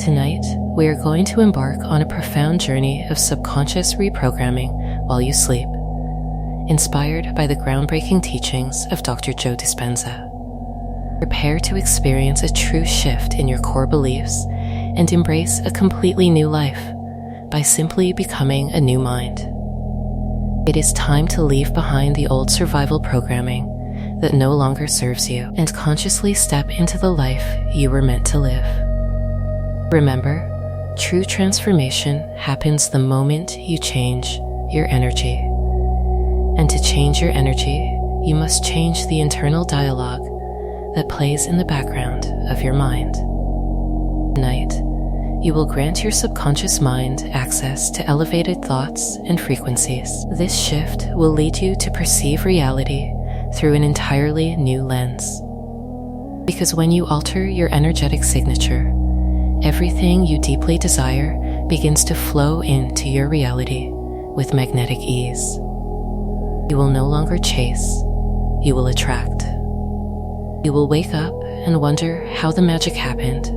Tonight, we are going to embark on a profound journey of subconscious reprogramming while you sleep, inspired by the groundbreaking teachings of Dr. Joe Dispenza. Prepare to experience a true shift in your core beliefs and embrace a completely new life by simply becoming a new mind. It is time to leave behind the old survival programming that no longer serves you and consciously step into the life you were meant to live. Remember, true transformation happens the moment you change your energy. And to change your energy, you must change the internal dialogue that plays in the background of your mind. Tonight, you will grant your subconscious mind access to elevated thoughts and frequencies. This shift will lead you to perceive reality through an entirely new lens. Because when you alter your energetic signature, everything you deeply desire begins to flow into your reality with magnetic ease. You will no longer chase, you will attract. You will wake up and wonder how the magic happened,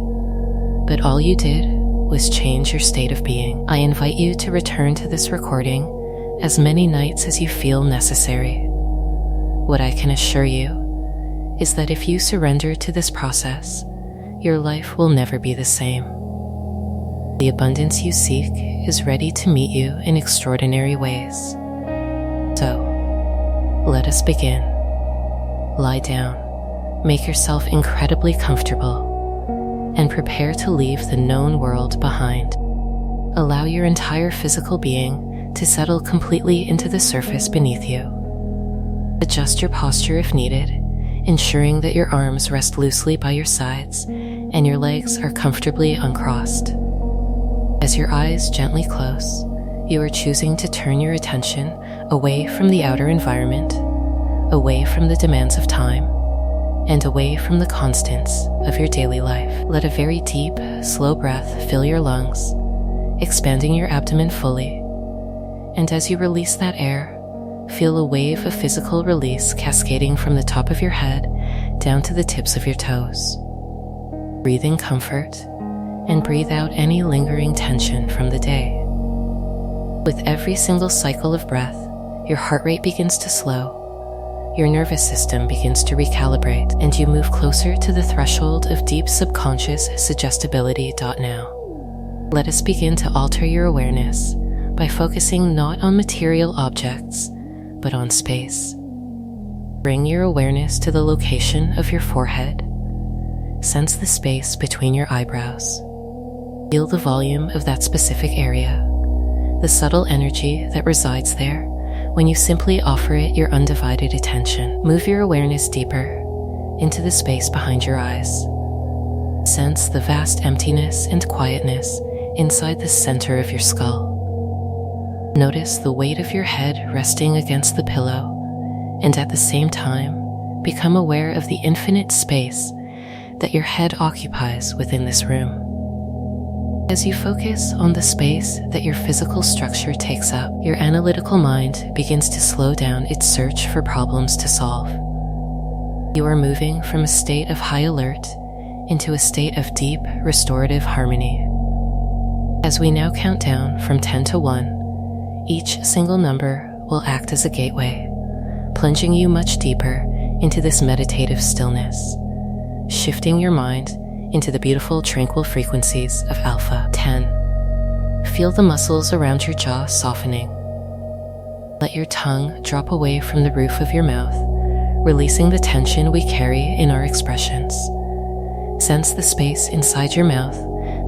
but all you did was change your state of being. I invite you to return to this recording as many nights as you feel necessary. What I can assure you is that if you surrender to this process, your life will never be the same. The abundance you seek is ready to meet you in extraordinary ways. So, let us begin. Lie down, make yourself incredibly comfortable, and prepare to leave the known world behind. Allow your entire physical being to settle completely into the surface beneath you. Adjust your posture if needed, ensuring that your arms rest loosely by your sides and your legs are comfortably uncrossed. As your eyes gently close, you are choosing to turn your attention away from the outer environment, away from the demands of time, and away from the constants of your daily life. Let a very deep, slow breath fill your lungs, expanding your abdomen fully. And as you release that air, feel a wave of physical release cascading from the top of your head down to the tips of your toes. Breathe in comfort and breathe out any lingering tension from the day. With every single cycle of breath, your heart rate begins to slow, your nervous system begins to recalibrate, and you move closer to the threshold of deep subconscious suggestibility. Now, let us begin to alter your awareness by focusing not on material objects, but on space. Bring your awareness to the location of your forehead. Sense the space between your eyebrows. Feel the volume of that specific area, the subtle energy that resides there when you simply offer it your undivided attention. Move your awareness deeper into the space behind your eyes. Sense the vast emptiness and quietness inside the center of your skull. Notice the weight of your head resting against the pillow, and at the same time, become aware of the infinite space that your head occupies within this room. As you focus on the space that your physical structure takes up, your analytical mind begins to slow down its search for problems to solve. You are moving from a state of high alert into a state of deep, restorative harmony. As we now count down from 10 to 1, each single number will act as a gateway, plunging you much deeper into this meditative stillness, shifting your mind into the beautiful, tranquil frequencies of Alpha. 10. Feel the muscles around your jaw softening. Let your tongue drop away from the roof of your mouth, releasing the tension we carry in our expressions. Sense the space inside your mouth,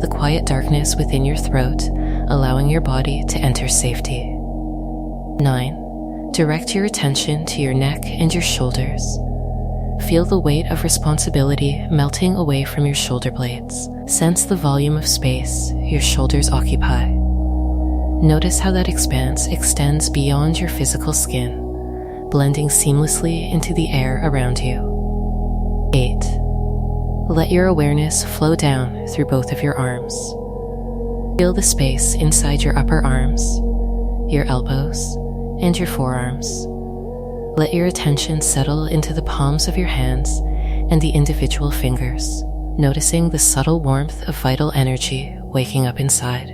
the quiet darkness within your throat, allowing your body to enter safety. 9. Direct your attention to your neck and your shoulders. Feel the weight of responsibility melting away from your shoulder blades. Sense the volume of space your shoulders occupy. Notice how that expanse extends beyond your physical skin, blending seamlessly into the air around you. 8. Let your awareness flow down through both of your arms. Feel the space inside your upper arms, your elbows, and your forearms. Let your attention settle into the palms of your hands and the individual fingers, noticing the subtle warmth of vital energy waking up inside.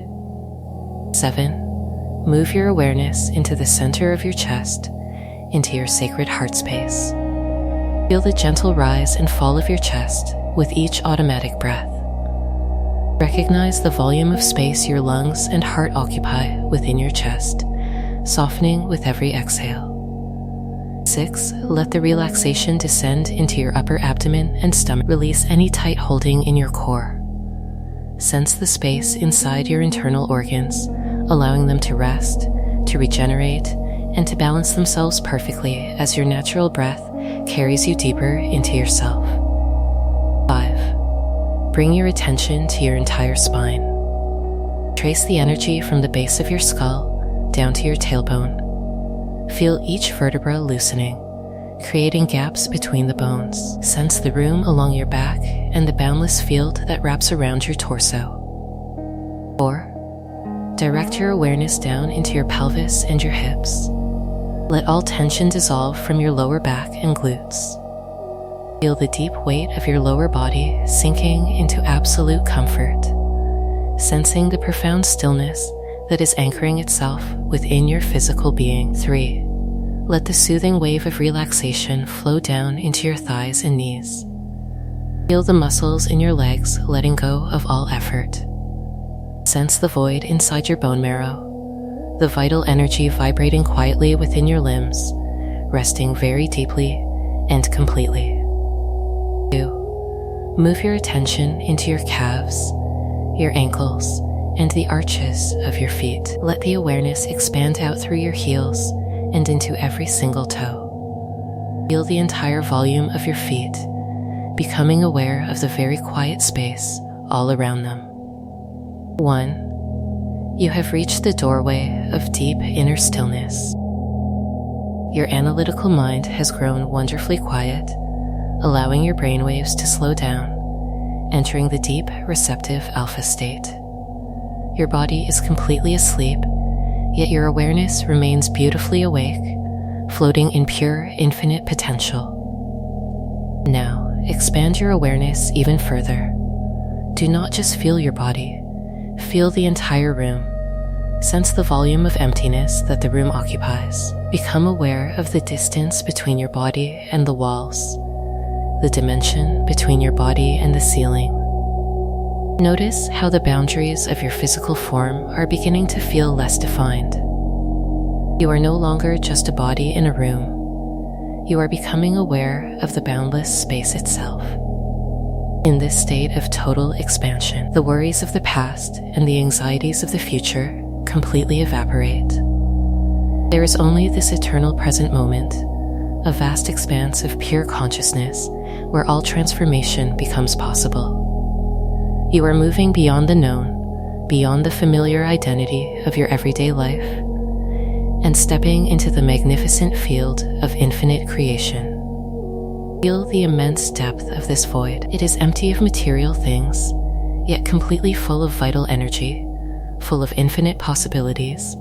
7. Move your awareness into the center of your chest, into your sacred heart space. Feel the gentle rise and fall of your chest with each automatic breath. Recognize the volume of space your lungs and heart occupy within your chest, softening with every exhale. 6. Let the relaxation descend into your upper abdomen and stomach. Release any tight holding in your core. Sense the space inside your internal organs, allowing them to rest, to regenerate, and to balance themselves perfectly as your natural breath carries you deeper into yourself. 5. Bring your attention to your entire spine. Trace the energy from the base of your skull down to your tailbone. Feel each vertebra loosening, creating gaps between the bones. Sense the room along your back and the boundless field that wraps around your torso. 4. Direct your awareness down into your pelvis and your hips. Let all tension dissolve from your lower back and glutes. Feel the deep weight of your lower body sinking into absolute comfort, sensing the profound stillness that is anchoring itself within your physical being. 3. Let the soothing wave of relaxation flow down into your thighs and knees. Feel the muscles in your legs letting go of all effort. Sense the void inside your bone marrow, the vital energy vibrating quietly within your limbs, resting very deeply and completely. 2. Move your attention into your calves, your ankles, and the arches of your feet. Let the awareness expand out through your heels and into every single toe. Feel the entire volume of your feet, becoming aware of the very quiet space all around them. 1. You have reached the doorway of deep inner stillness. Your analytical mind has grown wonderfully quiet, allowing your brainwaves to slow down, entering the deep receptive alpha state. Your body is completely asleep, yet your awareness remains beautifully awake, floating in pure, infinite potential. Now, expand your awareness even further. Do not just feel your body, feel the entire room. Sense the volume of emptiness that the room occupies. Become aware of the distance between your body and the walls, the dimension between your body and the ceiling. Notice how the boundaries of your physical form are beginning to feel less defined. You are no longer just a body in a room. You are becoming aware of the boundless space itself. In this state of total expansion, the worries of the past and the anxieties of the future completely evaporate. There is only this eternal present moment, a vast expanse of pure consciousness where all transformation becomes possible. You are moving beyond the known, beyond the familiar identity of your everyday life, and stepping into the magnificent field of infinite creation. Feel the immense depth of this void. It is empty of material things, yet completely full of vital energy, full of infinite possibilities,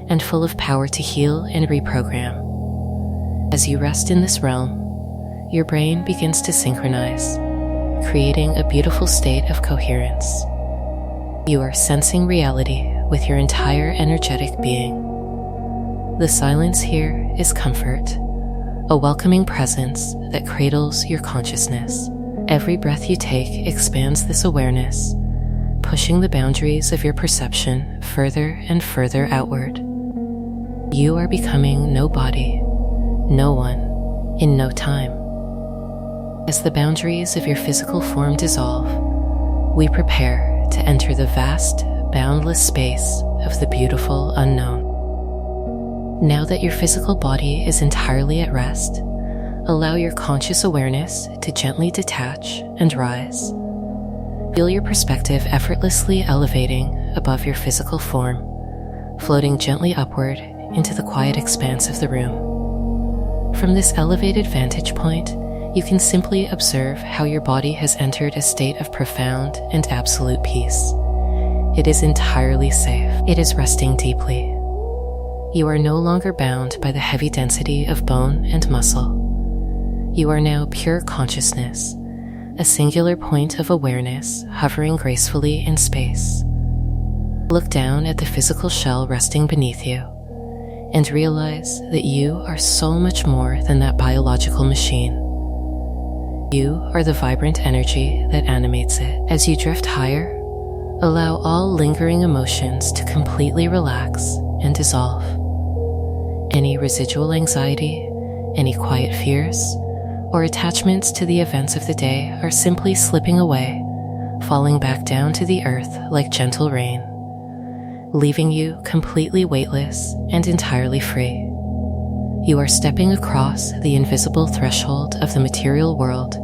and full of power to heal and reprogram. As you rest in this realm, your brain begins to synchronize, creating a beautiful state of coherence. You are sensing reality with your entire energetic being. The silence here is comfort, a welcoming presence that cradles your consciousness. Every breath you take expands this awareness, pushing the boundaries of your perception further and further outward. You are becoming no body, no one, in no time. As the boundaries of your physical form dissolve, we prepare to enter the vast, boundless space of the beautiful unknown. Now that your physical body is entirely at rest, allow your conscious awareness to gently detach and rise. Feel your perspective effortlessly elevating above your physical form, floating gently upward into the quiet expanse of the room. From this elevated vantage point, you can simply observe how your body has entered a state of profound and absolute peace. It is entirely safe. It is resting deeply. You are no longer bound by the heavy density of bone and muscle. You are now pure consciousness, a singular point of awareness hovering gracefully in space. Look down at the physical shell resting beneath you and realize that you are so much more than that biological machine. You are the vibrant energy that animates it. As you drift higher, allow all lingering emotions to completely relax and dissolve. Any residual anxiety, any quiet fears, or attachments to the events of the day are simply slipping away, falling back down to the earth like gentle rain, leaving you completely weightless and entirely free. You are stepping across the invisible threshold of the material world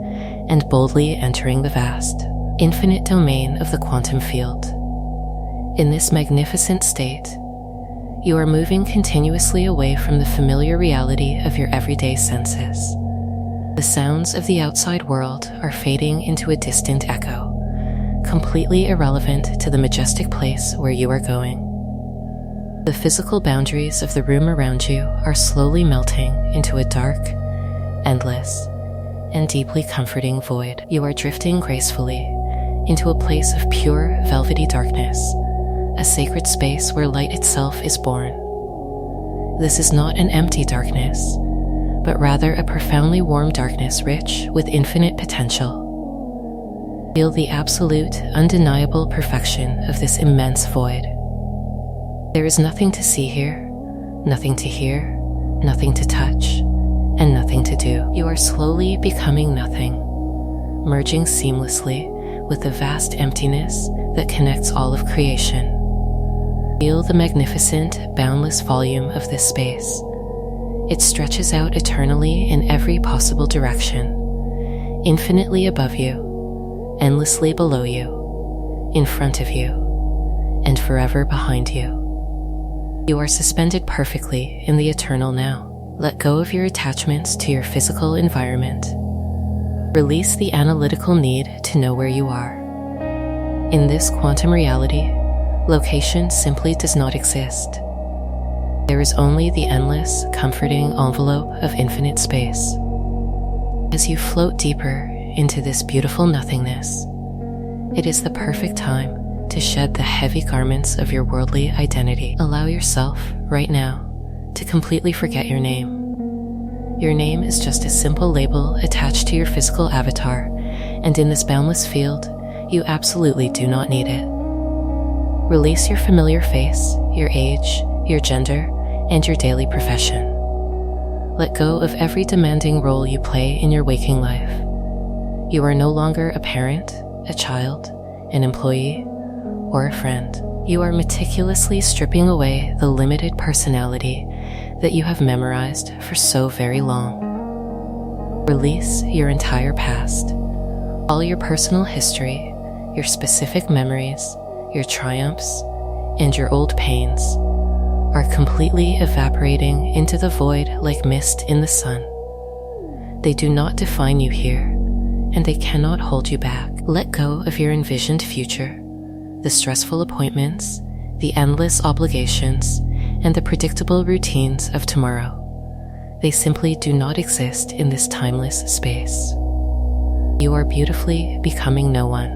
and boldly entering the vast, infinite domain of the quantum field. In this magnificent state, you are moving continuously away from the familiar reality of your everyday senses. The sounds of the outside world are fading into a distant echo, completely irrelevant to the majestic place where you are going. The physical boundaries of the room around you are slowly melting into a dark, endless, and deeply comforting void. You are drifting gracefully into a place of pure, velvety darkness, a sacred space where light itself is born. This is not an empty darkness, but rather a profoundly warm darkness rich with infinite potential. Feel the absolute, undeniable perfection of this immense void. There is nothing to see here, nothing to hear, nothing to touch, and nothing to do. You are slowly becoming nothing, merging seamlessly with the vast emptiness that connects all of creation. Feel the magnificent, boundless volume of this space. It stretches out eternally in every possible direction, infinitely above you, endlessly below you, in front of you, and forever behind you. You are suspended perfectly in the eternal now. Let go of your attachments to your physical environment. Release the analytical need to know where you are. In this quantum reality, location simply does not exist. There is only the endless, comforting envelope of infinite space. As you float deeper into this beautiful nothingness, it is the perfect time to shed the heavy garments of your worldly identity. Allow yourself, right now, to completely forget your name. Your name is just a simple label attached to your physical avatar, and in this boundless field, you absolutely do not need it. Release your familiar face, your age, your gender, and your daily profession. Let go of every demanding role you play in your waking life. You are no longer a parent, a child, an employee, or a friend. You are meticulously stripping away the limited personality that you have memorized for so very long. Release your entire past, all your personal history, your specific memories, your triumphs, and your old pains are completely evaporating into the void like mist in the sun. They do not define you here, and they cannot hold you back. Let go of your envisioned future, the stressful appointments, the endless obligations, and the predictable routines of tomorrow. They simply do not exist in this timeless space. You are beautifully becoming no one.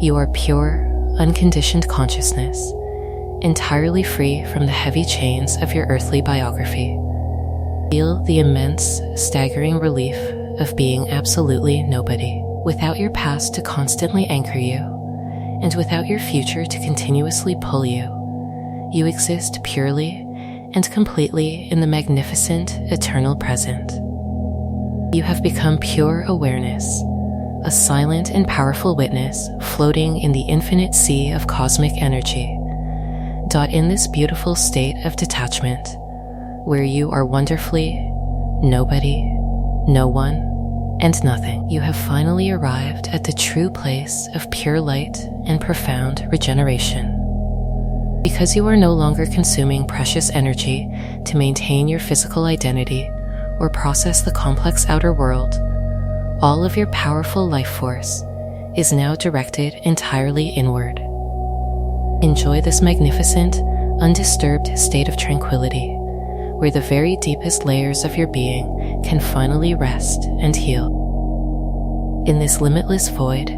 You are pure, unconditioned consciousness, entirely free from the heavy chains of your earthly biography. Feel the immense, staggering relief of being absolutely nobody, without your past to constantly anchor you, and without your future to continuously pull you. You exist purely and completely in the magnificent, eternal present. You have become pure awareness, a silent and powerful witness floating in the infinite sea of cosmic energy. In this beautiful state of detachment, where you are wonderfully nobody, no one, and nothing, you have finally arrived at the true place of pure light and profound regeneration. Because you are no longer consuming precious energy to maintain your physical identity or process the complex outer world, all of your powerful life force is now directed entirely inward. Enjoy this magnificent, undisturbed state of tranquility, where the very deepest layers of your being can finally rest and heal. In this limitless void,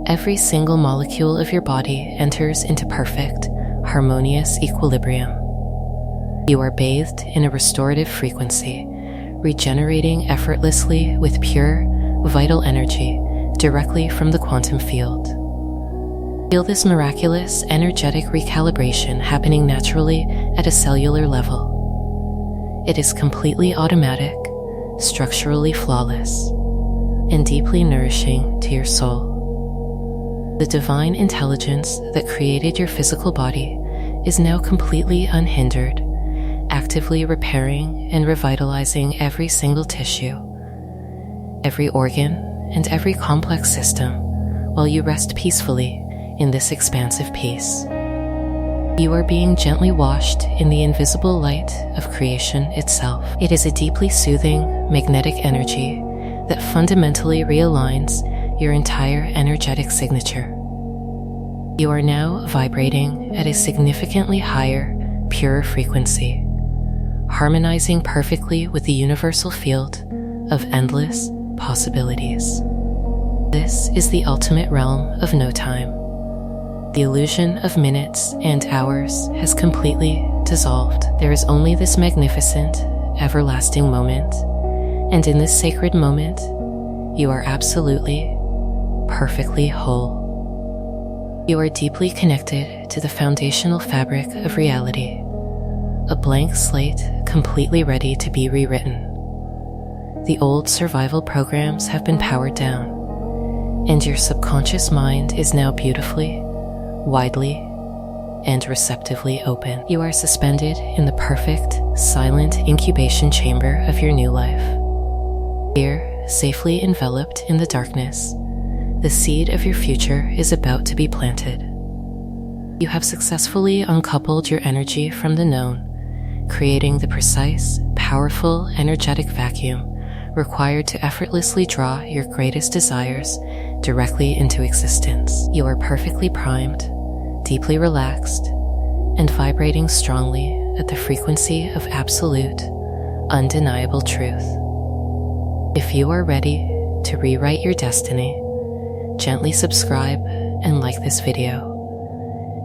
every single molecule of your body enters into perfect, harmonious equilibrium. You are bathed in a restorative frequency, regenerating effortlessly with pure, vital energy directly from the quantum field. Feel this miraculous, energetic recalibration happening naturally at a cellular level. It is completely automatic, structurally flawless, and deeply nourishing to your soul. The divine intelligence that created your physical body is now completely unhindered, actively repairing and revitalizing every single tissue, every organ, and every complex system while you rest peacefully in this expansive peace. You are being gently washed in the invisible light of creation itself. It is a deeply soothing, magnetic energy that fundamentally realigns your entire energetic signature. You are now vibrating at a significantly higher, purer frequency, harmonizing perfectly with the universal field of endless possibilities. This is the ultimate realm of no time. The illusion of minutes and hours has completely dissolved. There is only this magnificent, everlasting moment, and in this sacred moment, you are absolutely, perfectly whole. You are deeply connected to the foundational fabric of reality, a blank slate completely ready to be rewritten. The old survival programs have been powered down, and your subconscious mind is now beautifully, widely, and receptively open. You are suspended in the perfect, silent incubation chamber of your new life. Here, safely enveloped in the darkness, the seed of your future is about to be planted. You have successfully uncoupled your energy from the known, creating the precise, powerful, energetic vacuum required to effortlessly draw your greatest desires directly into existence. You are perfectly primed, deeply relaxed, and vibrating strongly at the frequency of absolute, undeniable truth. If you are ready to rewrite your destiny, gently subscribe and like this video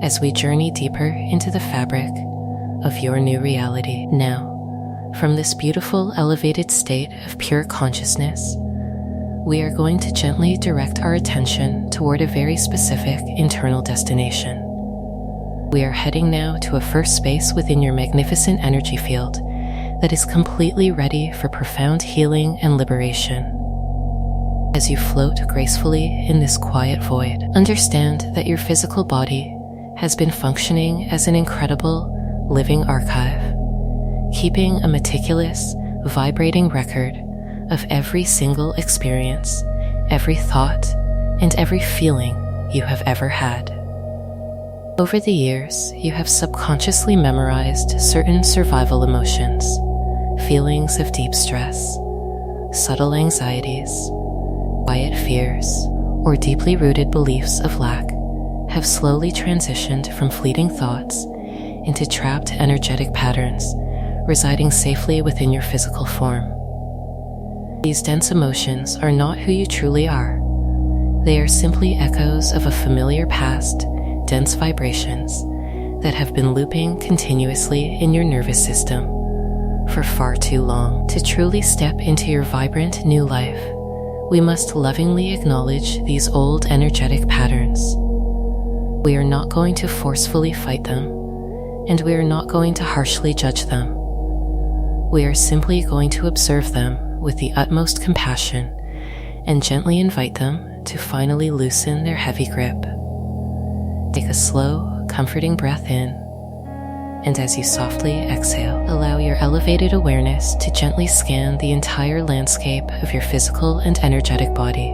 as we journey deeper into the fabric of your new reality. Now, from this beautiful elevated state of pure consciousness, we are going to gently direct our attention toward a very specific internal destination. We are heading now to a first space within your magnificent energy field that is completely ready for profound healing and liberation. As you float gracefully in this quiet void, understand that your physical body has been functioning as an incredible, living archive, keeping a meticulous, vibrating record of every single experience, every thought, and every feeling you have ever had. Over the years, you have subconsciously memorized certain survival emotions, feelings of deep stress, subtle anxieties, quiet fears, or deeply rooted beliefs of lack have slowly transitioned from fleeting thoughts into trapped energetic patterns residing safely within your physical form. These dense emotions are not who you truly are. They are simply echoes of a familiar past, dense vibrations that have been looping continuously in your nervous system for far too long. To truly step into your vibrant new life, we must lovingly acknowledge these old energetic patterns. We are not going to forcefully fight them, and we are not going to harshly judge them. We are simply going to observe them with the utmost compassion and gently invite them to finally loosen their heavy grip. Take a slow, comforting breath in, and as you softly exhale, allow your elevated awareness to gently scan the entire landscape of your physical and energetic body.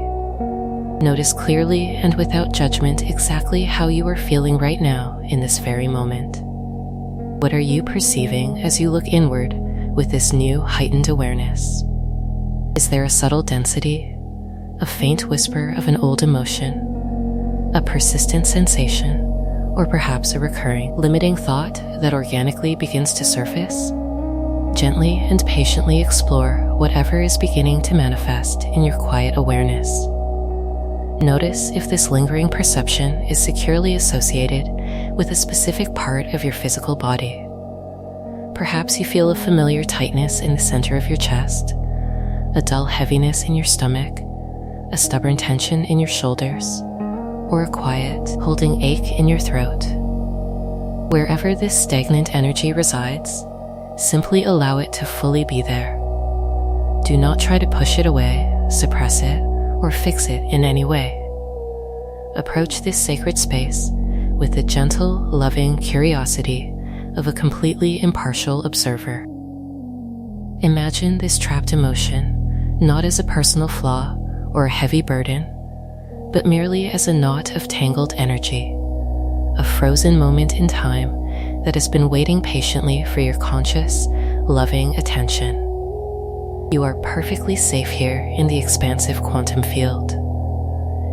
Notice clearly and without judgment exactly how you are feeling right now in this very moment. What are you perceiving as you look inward with this new heightened awareness? Is there a subtle density, a faint whisper of an old emotion, a persistent sensation, or perhaps a recurring, limiting thought that organically begins to surface? Gently and patiently explore whatever is beginning to manifest in your quiet awareness. Notice if this lingering perception is securely associated with a specific part of your physical body. Perhaps you feel a familiar tightness in the center of your chest, a dull heaviness in your stomach, a stubborn tension in your shoulders, or a quiet, holding ache in your throat. Wherever this stagnant energy resides, simply allow it to fully be there. Do not try to push it away, suppress it, or fix it in any way. Approach this sacred space with the gentle, loving curiosity of a completely impartial observer. Imagine this trapped emotion not as a personal flaw or a heavy burden, but merely as a knot of tangled energy, a frozen moment in time that has been waiting patiently for your conscious, loving attention. You are perfectly safe here in the expansive quantum field.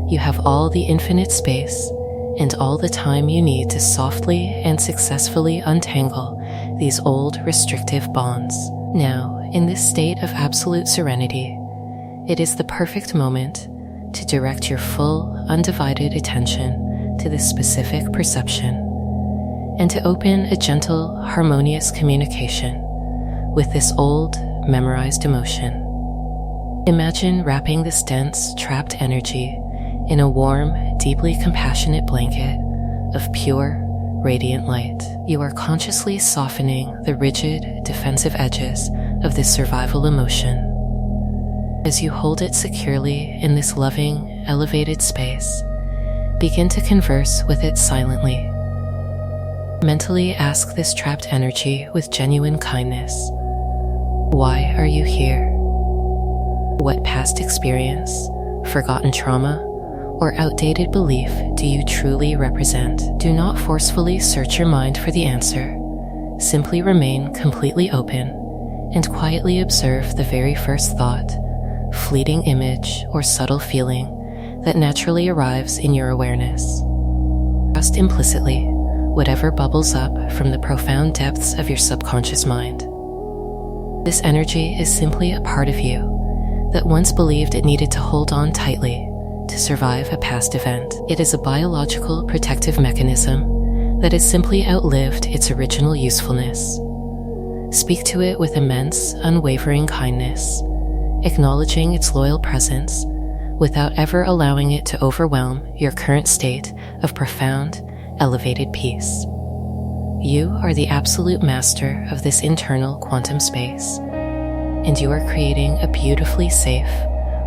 You have all the infinite space and all the time you need to softly and successfully untangle these old restrictive bonds. Now, in this state of absolute serenity, it is the perfect moment to direct your full, undivided attention to this specific perception and to open a gentle, harmonious communication with this old, memorized emotion. Imagine wrapping this dense, trapped energy in a warm, deeply compassionate blanket of pure, radiant light. You are consciously softening the rigid, defensive edges of this survival emotion. As you hold it securely in this loving, elevated space, begin to converse with it silently. Mentally ask this trapped energy with genuine kindness. Why are you here? What past experience, forgotten trauma, or outdated belief do you truly represent? Do not forcefully search your mind for the answer. Simply remain completely open and quietly observe the very first thought, fleeting image, or subtle feeling that naturally arrives in your awareness. Trust implicitly whatever bubbles up from the profound depths of your subconscious mind. This energy is simply a part of you that once believed it needed to hold on tightly to survive a past event. It is a biological protective mechanism that has simply outlived its original usefulness. Speak to it with immense, unwavering kindness, acknowledging its loyal presence without ever allowing it to overwhelm your current state of profound, elevated peace. You are the absolute master of this internal quantum space, and you are creating a beautifully safe,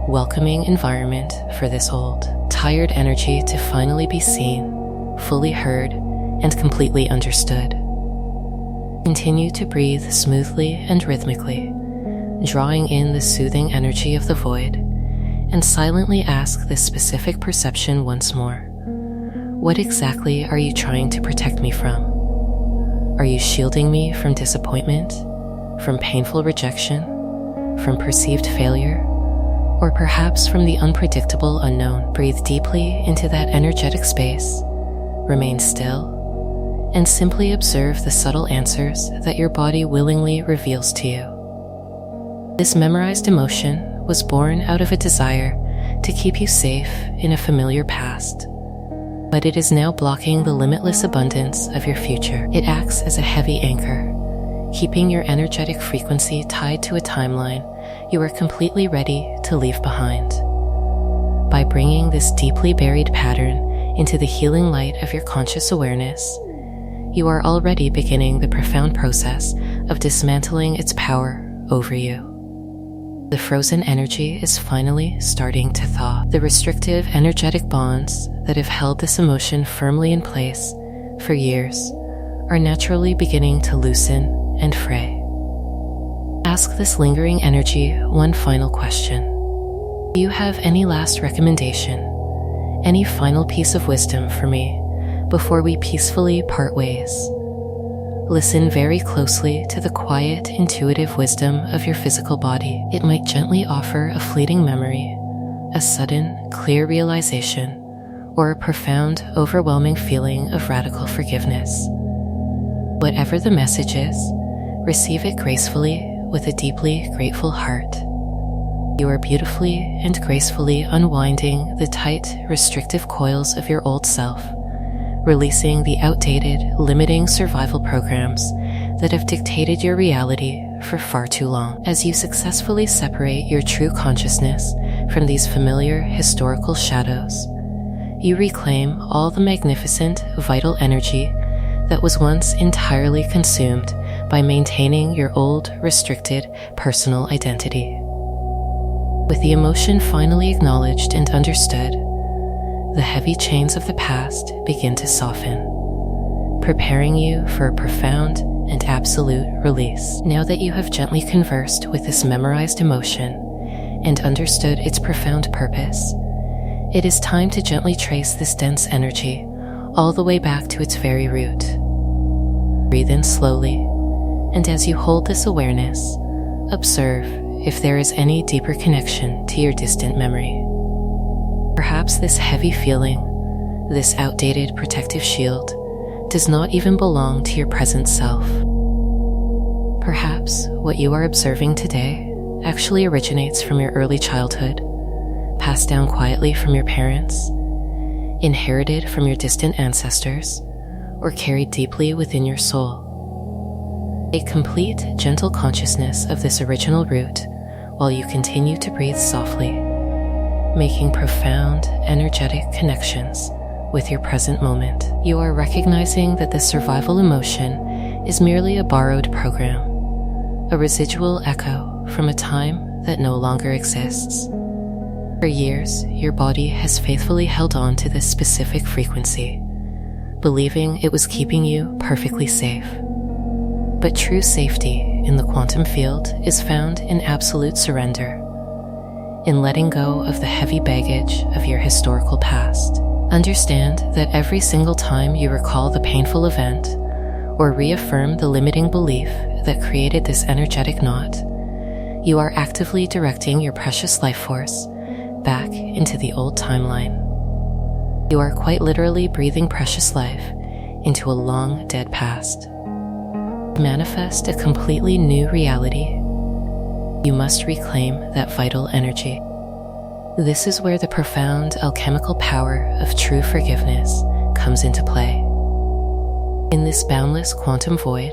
welcoming environment for this old, tired energy to finally be seen, fully heard, and completely understood. Continue to breathe smoothly and rhythmically, drawing in the soothing energy of the void, and silently ask this specific perception once more. What exactly are you trying to protect me from? Are you shielding me from disappointment, from painful rejection, from perceived failure, or perhaps from the unpredictable unknown? Breathe deeply into that energetic space, remain still, and simply observe the subtle answers that your body willingly reveals to you. This memorized emotion was born out of a desire to keep you safe in a familiar past, but it is now blocking the limitless abundance of your future. It acts as a heavy anchor, keeping your energetic frequency tied to a timeline you are completely ready to leave behind. By bringing this deeply buried pattern into the healing light of your conscious awareness, you are already beginning the profound process of dismantling its power over you. The frozen energy is finally starting to thaw. The restrictive energetic bonds that have held this emotion firmly in place for years are naturally beginning to loosen and fray. Ask this lingering energy one final question. Do you have any last recommendation, any final piece of wisdom for me before we peacefully part ways? Listen very closely to the quiet, intuitive wisdom of your physical body. It might gently offer a fleeting memory, a sudden, clear realization, or a profound, overwhelming feeling of radical forgiveness. Whatever the message is, receive it gracefully with a deeply grateful heart. You are beautifully and gracefully unwinding the tight, restrictive coils of your old self, releasing the outdated, limiting survival programs that have dictated your reality for far too long. As you successfully separate your true consciousness from these familiar historical shadows, you reclaim all the magnificent, vital energy that was once entirely consumed by maintaining your old, restricted personal identity. With the emotion finally acknowledged and understood, the heavy chains of the past begin to soften, preparing you for a profound and absolute release. Now that you have gently conversed with this memorized emotion and understood its profound purpose, it is time to gently trace this dense energy all the way back to its very root. Breathe in slowly, and as you hold this awareness, observe if there is any deeper connection to your distant memory. Perhaps this heavy feeling, this outdated protective shield, does not even belong to your present self. Perhaps what you are observing today actually originates from your early childhood, passed down quietly from your parents, inherited from your distant ancestors, or carried deeply within your soul. Take complete, gentle consciousness of this original root while you continue to breathe softly, making profound, energetic connections with your present moment. You are recognizing that the survival emotion is merely a borrowed program, a residual echo from a time that no longer exists. For years, your body has faithfully held on to this specific frequency, believing it was keeping you perfectly safe. But true safety in the quantum field is found in absolute surrender, in letting go of the heavy baggage of your historical past. Understand that every single time you recall the painful event or reaffirm the limiting belief that created this energetic knot, you are actively directing your precious life force back into the old timeline. You are quite literally breathing precious life into a long dead past. To manifest a completely new reality, you must reclaim that vital energy. This is where the profound alchemical power of true forgiveness comes into play. In this boundless quantum void,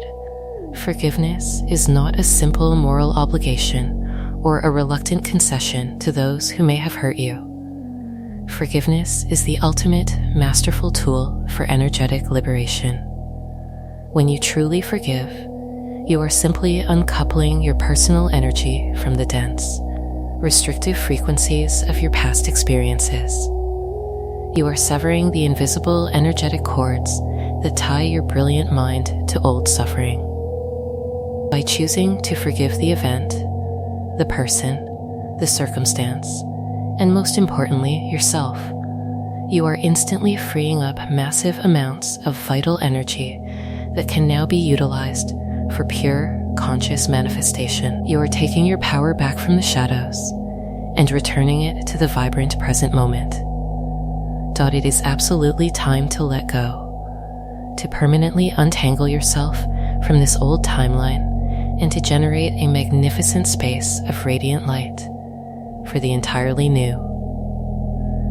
forgiveness is not a simple moral obligation or a reluctant concession to those who may have hurt you. Forgiveness is the ultimate, masterful tool for energetic liberation. When you truly forgive, you are simply uncoupling your personal energy from the dense, restrictive frequencies of your past experiences. You are severing the invisible energetic cords that tie your brilliant mind to old suffering. By choosing to forgive the event, the person, the circumstance, and most importantly, yourself, you are instantly freeing up massive amounts of vital energy that can now be utilized for pure, conscious manifestation. You are taking your power back from the shadows and returning it to the vibrant present moment. It is absolutely time to let go, to permanently untangle yourself from this old timeline and to generate a magnificent space of radiant light for the entirely new.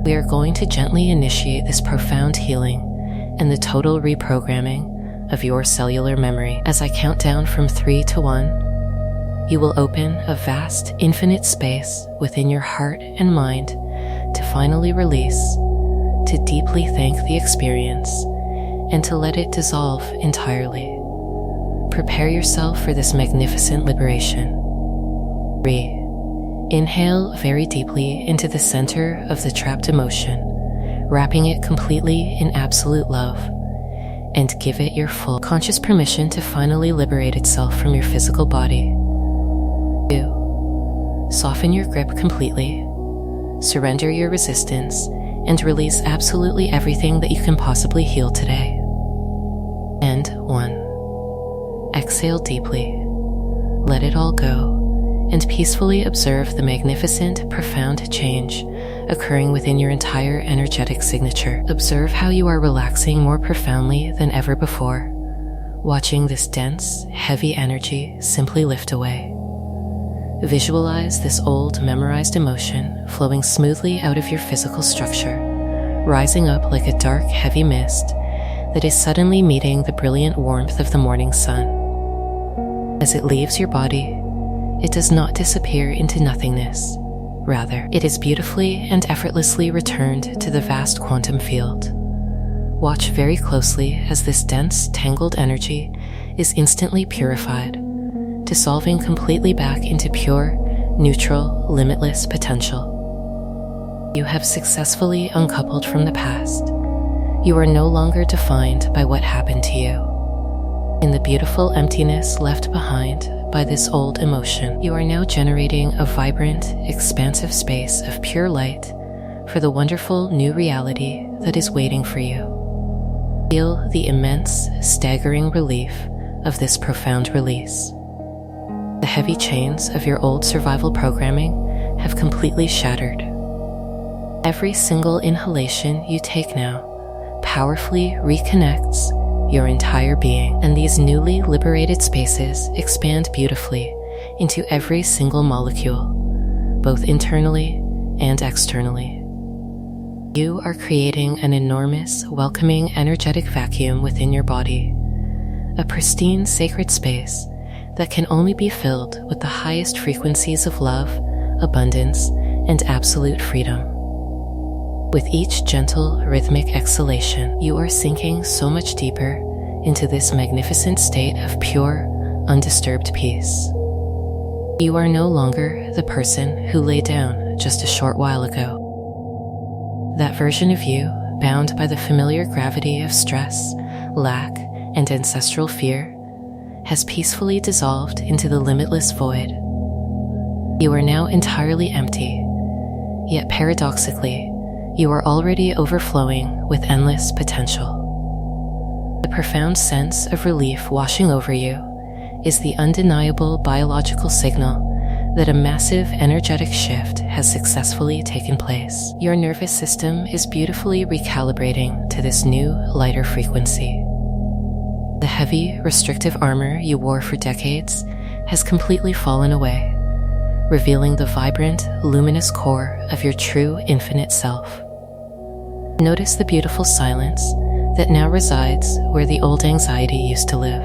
We are going to gently initiate this profound healing and the total reprogramming of your cellular memory. As I count down from 3 to 1, you will open a vast, infinite space within your heart and mind to finally release, to deeply thank the experience, and to let it dissolve entirely. Prepare yourself for this magnificent liberation. 3. Inhale very deeply into the center of the trapped emotion, wrapping it completely in absolute love, and give it your full conscious permission to finally liberate itself from your physical body. 2. Soften your grip completely, surrender your resistance, and release absolutely everything that you can possibly heal today. And 1. Exhale deeply, let it all go, and peacefully observe the magnificent, profound change occurring within your entire energetic signature. Observe how you are relaxing more profoundly than ever before, watching this dense, heavy energy simply lift away. Visualize this old memorized emotion flowing smoothly out of your physical structure, rising up like a dark, heavy mist that is suddenly meeting the brilliant warmth of the morning sun. As it leaves your body, it does not disappear into nothingness. Rather, it is beautifully and effortlessly returned to the vast quantum field. Watch very closely as this dense, tangled energy is instantly purified, dissolving completely back into pure, neutral, limitless potential. You have successfully uncoupled from the past. You are no longer defined by what happened to you. In the beautiful emptiness left behind by this old emotion, you are now generating a vibrant, expansive space of pure light for the wonderful new reality that is waiting for you. Feel the immense, staggering relief of this profound release. The heavy chains of your old survival programming have completely shattered. Every single inhalation you take now powerfully reconnects your entire being, and these newly liberated spaces expand beautifully into every single molecule, both internally and externally. You are creating an enormous, welcoming, energetic vacuum within your body, a pristine, sacred space that can only be filled with the highest frequencies of love, abundance, and absolute freedom. With each gentle, rhythmic exhalation, you are sinking so much deeper into this magnificent state of pure, undisturbed peace. You are no longer the person who lay down just a short while ago. That version of you, bound by the familiar gravity of stress, lack, and ancestral fear, has peacefully dissolved into the limitless void. You are now entirely empty, yet paradoxically, you are already overflowing with endless potential. The profound sense of relief washing over you is the undeniable biological signal that a massive energetic shift has successfully taken place. Your nervous system is beautifully recalibrating to this new, lighter frequency. The heavy, restrictive armor you wore for decades has completely fallen away, revealing the vibrant, luminous core of your true, infinite self. Notice the beautiful silence that now resides where the old anxiety used to live.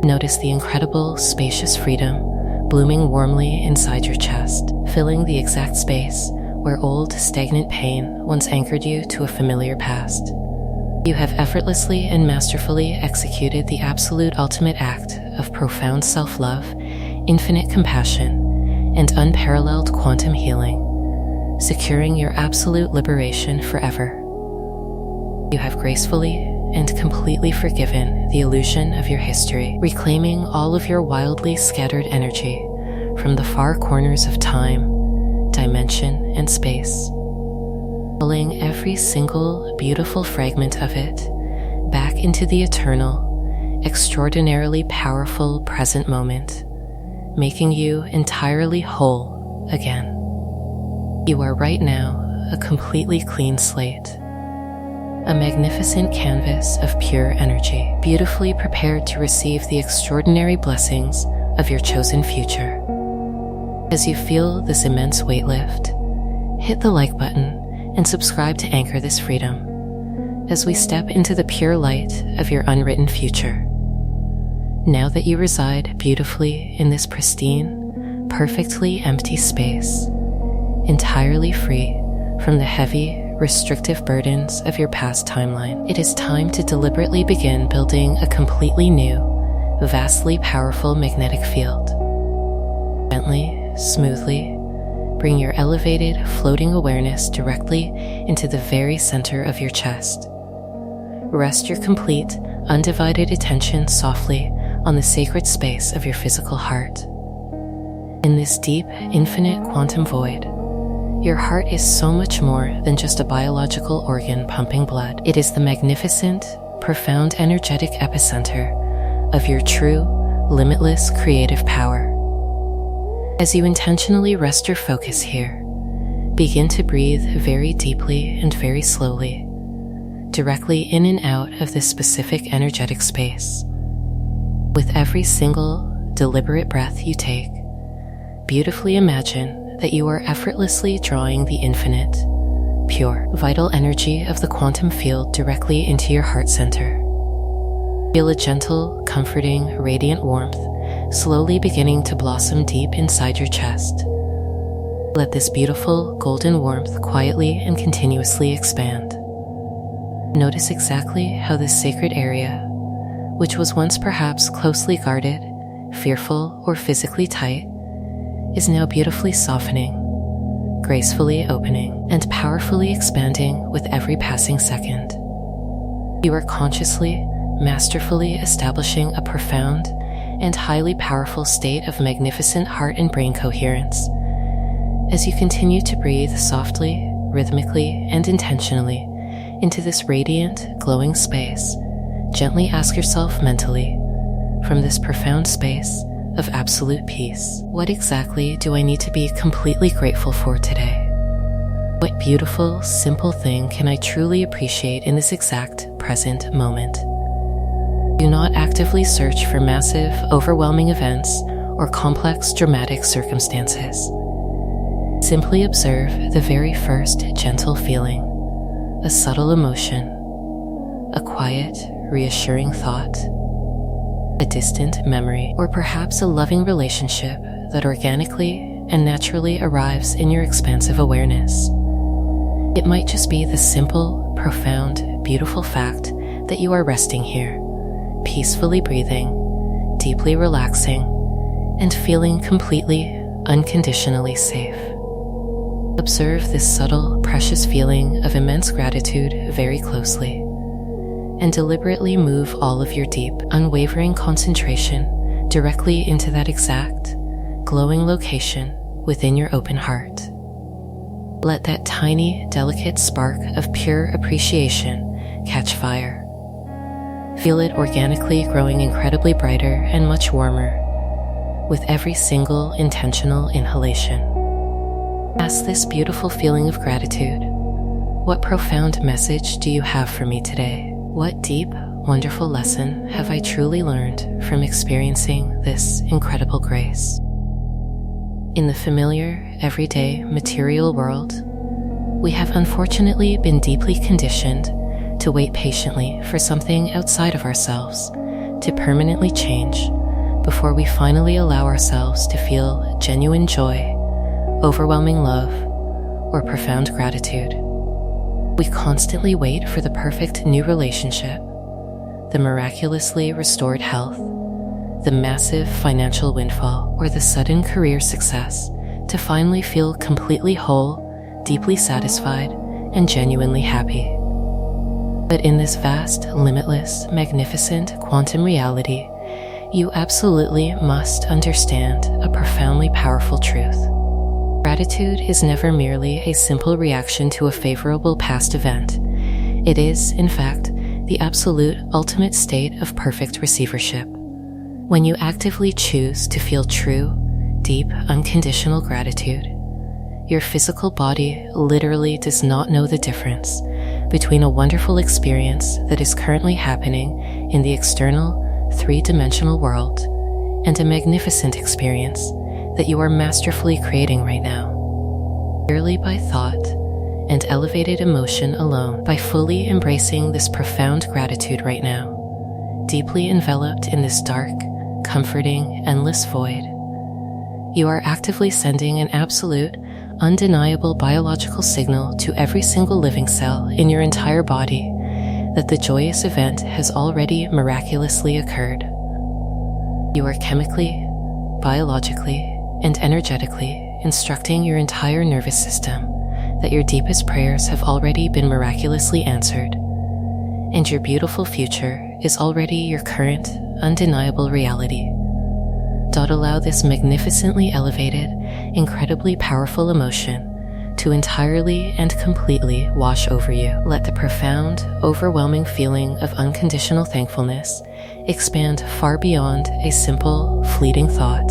Notice the incredible, spacious freedom blooming warmly inside your chest, filling the exact space where old, stagnant pain once anchored you to a familiar past. You have effortlessly and masterfully executed the absolute ultimate act of profound self-love, infinite compassion, and unparalleled quantum healing, securing your absolute liberation forever. You have gracefully and completely forgiven the illusion of your history, reclaiming all of your wildly scattered energy from the far corners of time, dimension, and space, pulling every single beautiful fragment of it back into the eternal, extraordinarily powerful present moment, making you entirely whole again. You are right now a completely clean slate, a magnificent canvas of pure energy, beautifully prepared to receive the extraordinary blessings of your chosen future. As you feel this immense weight lift, hit the like button and subscribe to anchor this freedom as we step into the pure light of your unwritten future. Now that you reside beautifully in this pristine, perfectly empty space, entirely free from the heavy, restrictive burdens of your past timeline, it is time to deliberately begin building a completely new, vastly powerful magnetic field. Gently, smoothly, bring your elevated, floating awareness directly into the very center of your chest. Rest your complete, undivided attention softly on the sacred space of your physical heart. In this deep, infinite quantum void, your heart is so much more than just a biological organ pumping blood. It is the magnificent, profound energetic epicenter of your true, limitless creative power. As you intentionally rest your focus here, begin to breathe very deeply and very slowly, directly in and out of this specific energetic space. With every single, deliberate breath you take, beautifully imagine that you are effortlessly drawing the infinite, pure, vital energy of the quantum field directly into your heart center. Feel a gentle, comforting, radiant warmth slowly beginning to blossom deep inside your chest. Let this beautiful, golden warmth quietly and continuously expand. Notice exactly how this sacred area, which was once perhaps closely guarded, fearful, or physically tight, is now beautifully softening, gracefully opening, and powerfully expanding with every passing second. You are consciously, masterfully establishing a profound and highly powerful state of magnificent heart and brain coherence. As you continue to breathe softly, rhythmically, and intentionally into this radiant, glowing space, gently ask yourself mentally, from this profound space of absolute peace, what exactly do I need to be completely grateful for today? What beautiful, simple thing can I truly appreciate in this exact present moment? Do not actively search for massive, overwhelming events or complex, dramatic circumstances. Simply observe the very first gentle feeling, a subtle emotion, a quiet, reassuring thought, a distant memory, or perhaps a loving relationship that organically and naturally arrives in your expansive awareness. It might just be the simple, profound, beautiful fact that you are resting here, peacefully breathing, deeply relaxing, and feeling completely, unconditionally safe. Observe this subtle, precious feeling of immense gratitude very closely, and deliberately move all of your deep, unwavering concentration directly into that exact, glowing location within your open heart. Let that tiny, delicate spark of pure appreciation catch fire. Feel it organically growing incredibly brighter and much warmer with every single intentional inhalation. Ask this beautiful feeling of gratitude, what profound message do you have for me today? What deep, wonderful lesson have I truly learned from experiencing this incredible grace? In the familiar, everyday, material world, we have unfortunately been deeply conditioned to wait patiently for something outside of ourselves to permanently change before we finally allow ourselves to feel genuine joy, overwhelming love, or profound gratitude. We constantly wait for the perfect new relationship, the miraculously restored health, the massive financial windfall, or the sudden career success to finally feel completely whole, deeply satisfied, and genuinely happy. But in this vast, limitless, magnificent quantum reality, you absolutely must understand a profoundly powerful truth. Gratitude is never merely a simple reaction to a favorable past event. It is, in fact, the absolute ultimate state of perfect receivership. When you actively choose to feel true, deep, unconditional gratitude, your physical body literally does not know the difference between a wonderful experience that is currently happening in the external, three-dimensional world and a magnificent experience that you are masterfully creating right now. Merely by thought and elevated emotion alone, by fully embracing this profound gratitude right now, deeply enveloped in this dark, comforting, endless void, you are actively sending an absolute, undeniable biological signal to every single living cell in your entire body that the joyous event has already miraculously occurred. You are chemically, biologically, and energetically instructing your entire nervous system that your deepest prayers have already been miraculously answered, and your beautiful future is already your current, undeniable reality. Don't allow this magnificently elevated, incredibly powerful emotion to entirely and completely wash over you. Let the profound, overwhelming feeling of unconditional thankfulness expand far beyond a simple, fleeting thought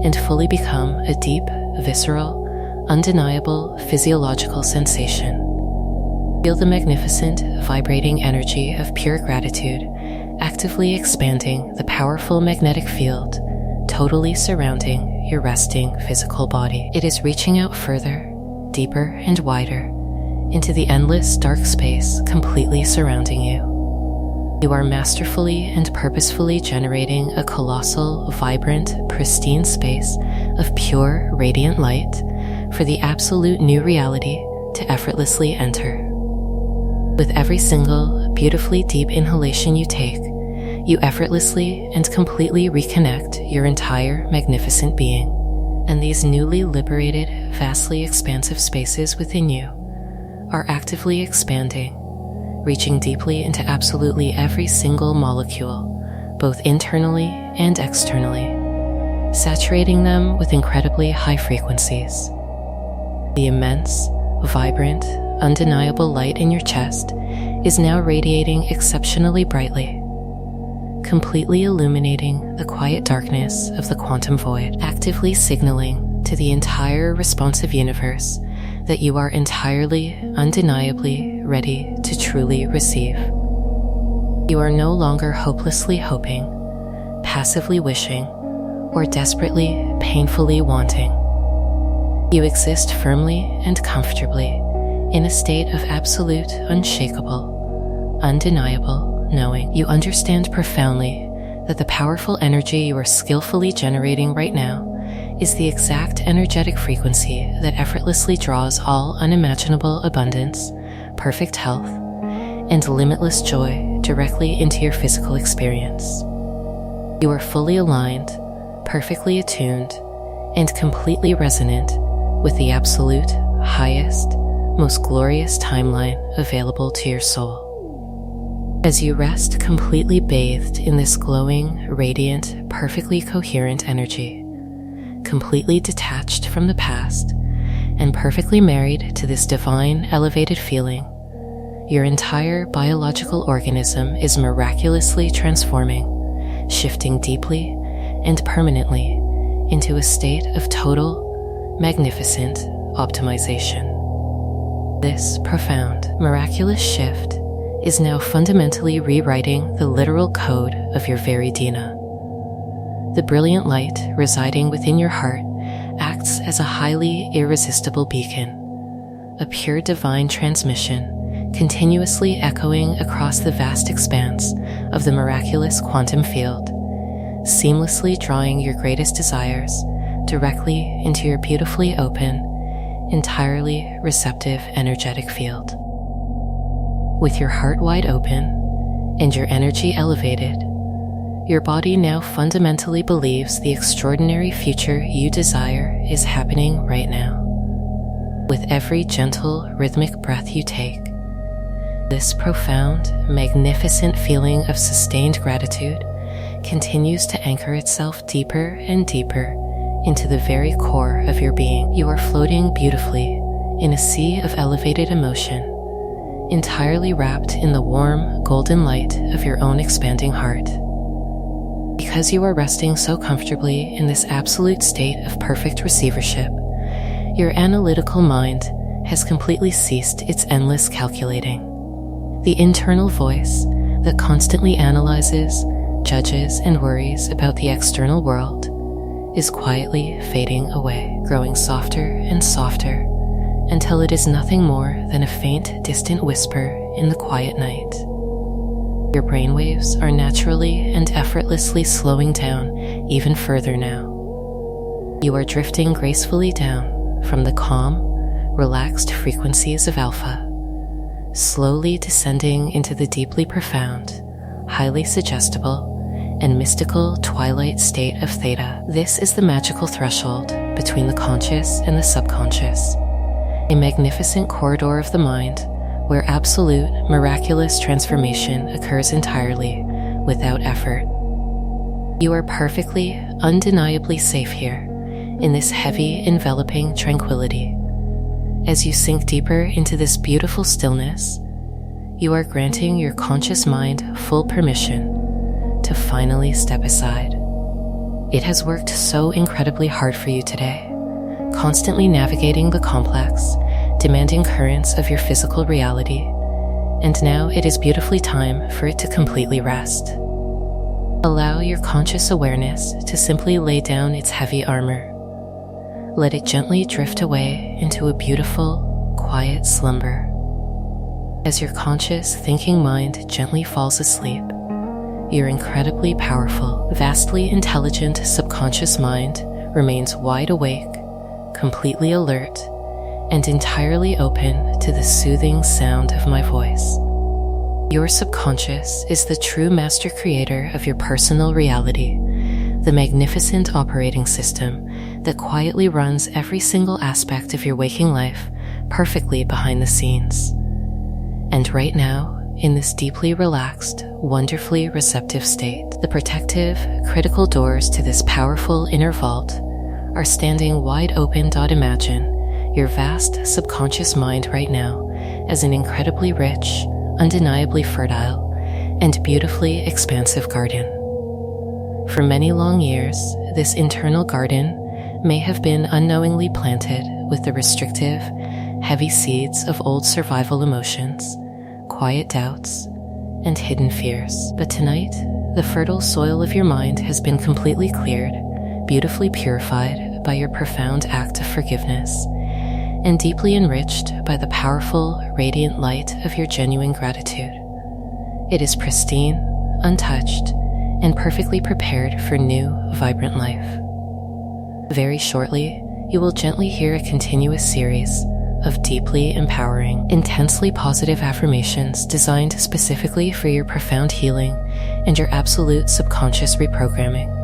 and fully become a deep, visceral, undeniable physiological sensation. Feel the magnificent, vibrating energy of pure gratitude actively expanding the powerful magnetic field totally surrounding your resting physical body. It is reaching out further, deeper and wider into the endless dark space completely surrounding you. You are masterfully and purposefully generating a colossal, vibrant, pristine space of pure, radiant light for the absolute new reality to effortlessly enter. With every single beautifully deep inhalation you take, you effortlessly and completely reconnect your entire magnificent being. And these newly liberated, vastly expansive spaces within you are actively expanding, reaching deeply into absolutely every single molecule, both internally and externally, saturating them with incredibly high frequencies. The immense, vibrant, undeniable light in your chest is now radiating exceptionally brightly, completely illuminating the quiet darkness of the quantum void, actively signaling to the entire responsive universe that you are entirely, undeniably ready to truly receive. You are no longer hopelessly hoping, passively wishing, or desperately, painfully wanting. You exist firmly and comfortably in a state of absolute, unshakable, undeniable knowing. You understand profoundly that the powerful energy you are skillfully generating right now is the exact energetic frequency that effortlessly draws all unimaginable abundance, perfect health, and limitless joy directly into your physical experience. You are fully aligned, perfectly attuned, and completely resonant with the absolute, highest, most glorious timeline available to your soul. As you rest completely bathed in this glowing, radiant, perfectly coherent energy, completely detached from the past, and perfectly married to this divine, elevated feeling, your entire biological organism is miraculously transforming, shifting deeply and permanently into a state of total, magnificent optimization. This profound, miraculous shift is now fundamentally rewriting the literal code of your very DNA. The brilliant light residing within your heart acts as a highly irresistible beacon, a pure divine transmission continuously echoing across the vast expanse of the miraculous quantum field, seamlessly drawing your greatest desires directly into your beautifully open, entirely receptive energetic field. With your heart wide open and your energy elevated, your body now fundamentally believes the extraordinary future you desire is happening right now. With every gentle, rhythmic breath you take, this profound, magnificent feeling of sustained gratitude continues to anchor itself deeper and deeper into the very core of your being. You are floating beautifully in a sea of elevated emotion, entirely wrapped in the warm, golden light of your own expanding heart. Because you are resting so comfortably in this absolute state of perfect receivership, your analytical mind has completely ceased its endless calculating. The internal voice that constantly analyzes, judges, and worries about the external world is quietly fading away, growing softer and softer until it is nothing more than a faint, distant whisper in the quiet night. Your brainwaves are naturally and effortlessly slowing down even further now. You are drifting gracefully down from the calm, relaxed frequencies of alpha, slowly descending into the deeply profound, highly suggestible, and mystical twilight state of theta. This is the magical threshold between the conscious and the subconscious, a magnificent corridor of the mind where absolute, miraculous transformation occurs entirely without effort. You are perfectly, undeniably safe here in this heavy, enveloping tranquility. As you sink deeper into this beautiful stillness, you are granting your conscious mind full permission to finally step aside. It has worked so incredibly hard for you today, constantly navigating the complex, demanding currents of your physical reality, and now it is beautifully time for it to completely rest. Allow your conscious awareness to simply lay down its heavy armor, let it gently drift away into a beautiful, quiet slumber. As your conscious, thinking mind gently falls asleep, your incredibly powerful, vastly intelligent subconscious mind remains wide awake, completely alert, and entirely open to the soothing sound of my voice. Your subconscious is the true master creator of your personal reality, the magnificent operating system that quietly runs every single aspect of your waking life perfectly behind the scenes. And right now, in this deeply relaxed, wonderfully receptive state, the protective, critical doors to this powerful inner vault are standing wide open. Imagine your vast subconscious mind right now as an incredibly rich, undeniably fertile, and beautifully expansive garden. For many long years, this internal garden may have been unknowingly planted with the restrictive, heavy seeds of old survival emotions, quiet doubts, and hidden fears. But tonight, the fertile soil of your mind has been completely cleared, beautifully purified by your profound act of forgiveness, and deeply enriched by the powerful, radiant light of your genuine gratitude. It is pristine, untouched, and perfectly prepared for new, vibrant life. Very shortly, you will gently hear a continuous series of deeply empowering, intensely positive affirmations designed specifically for your profound healing and your absolute subconscious reprogramming.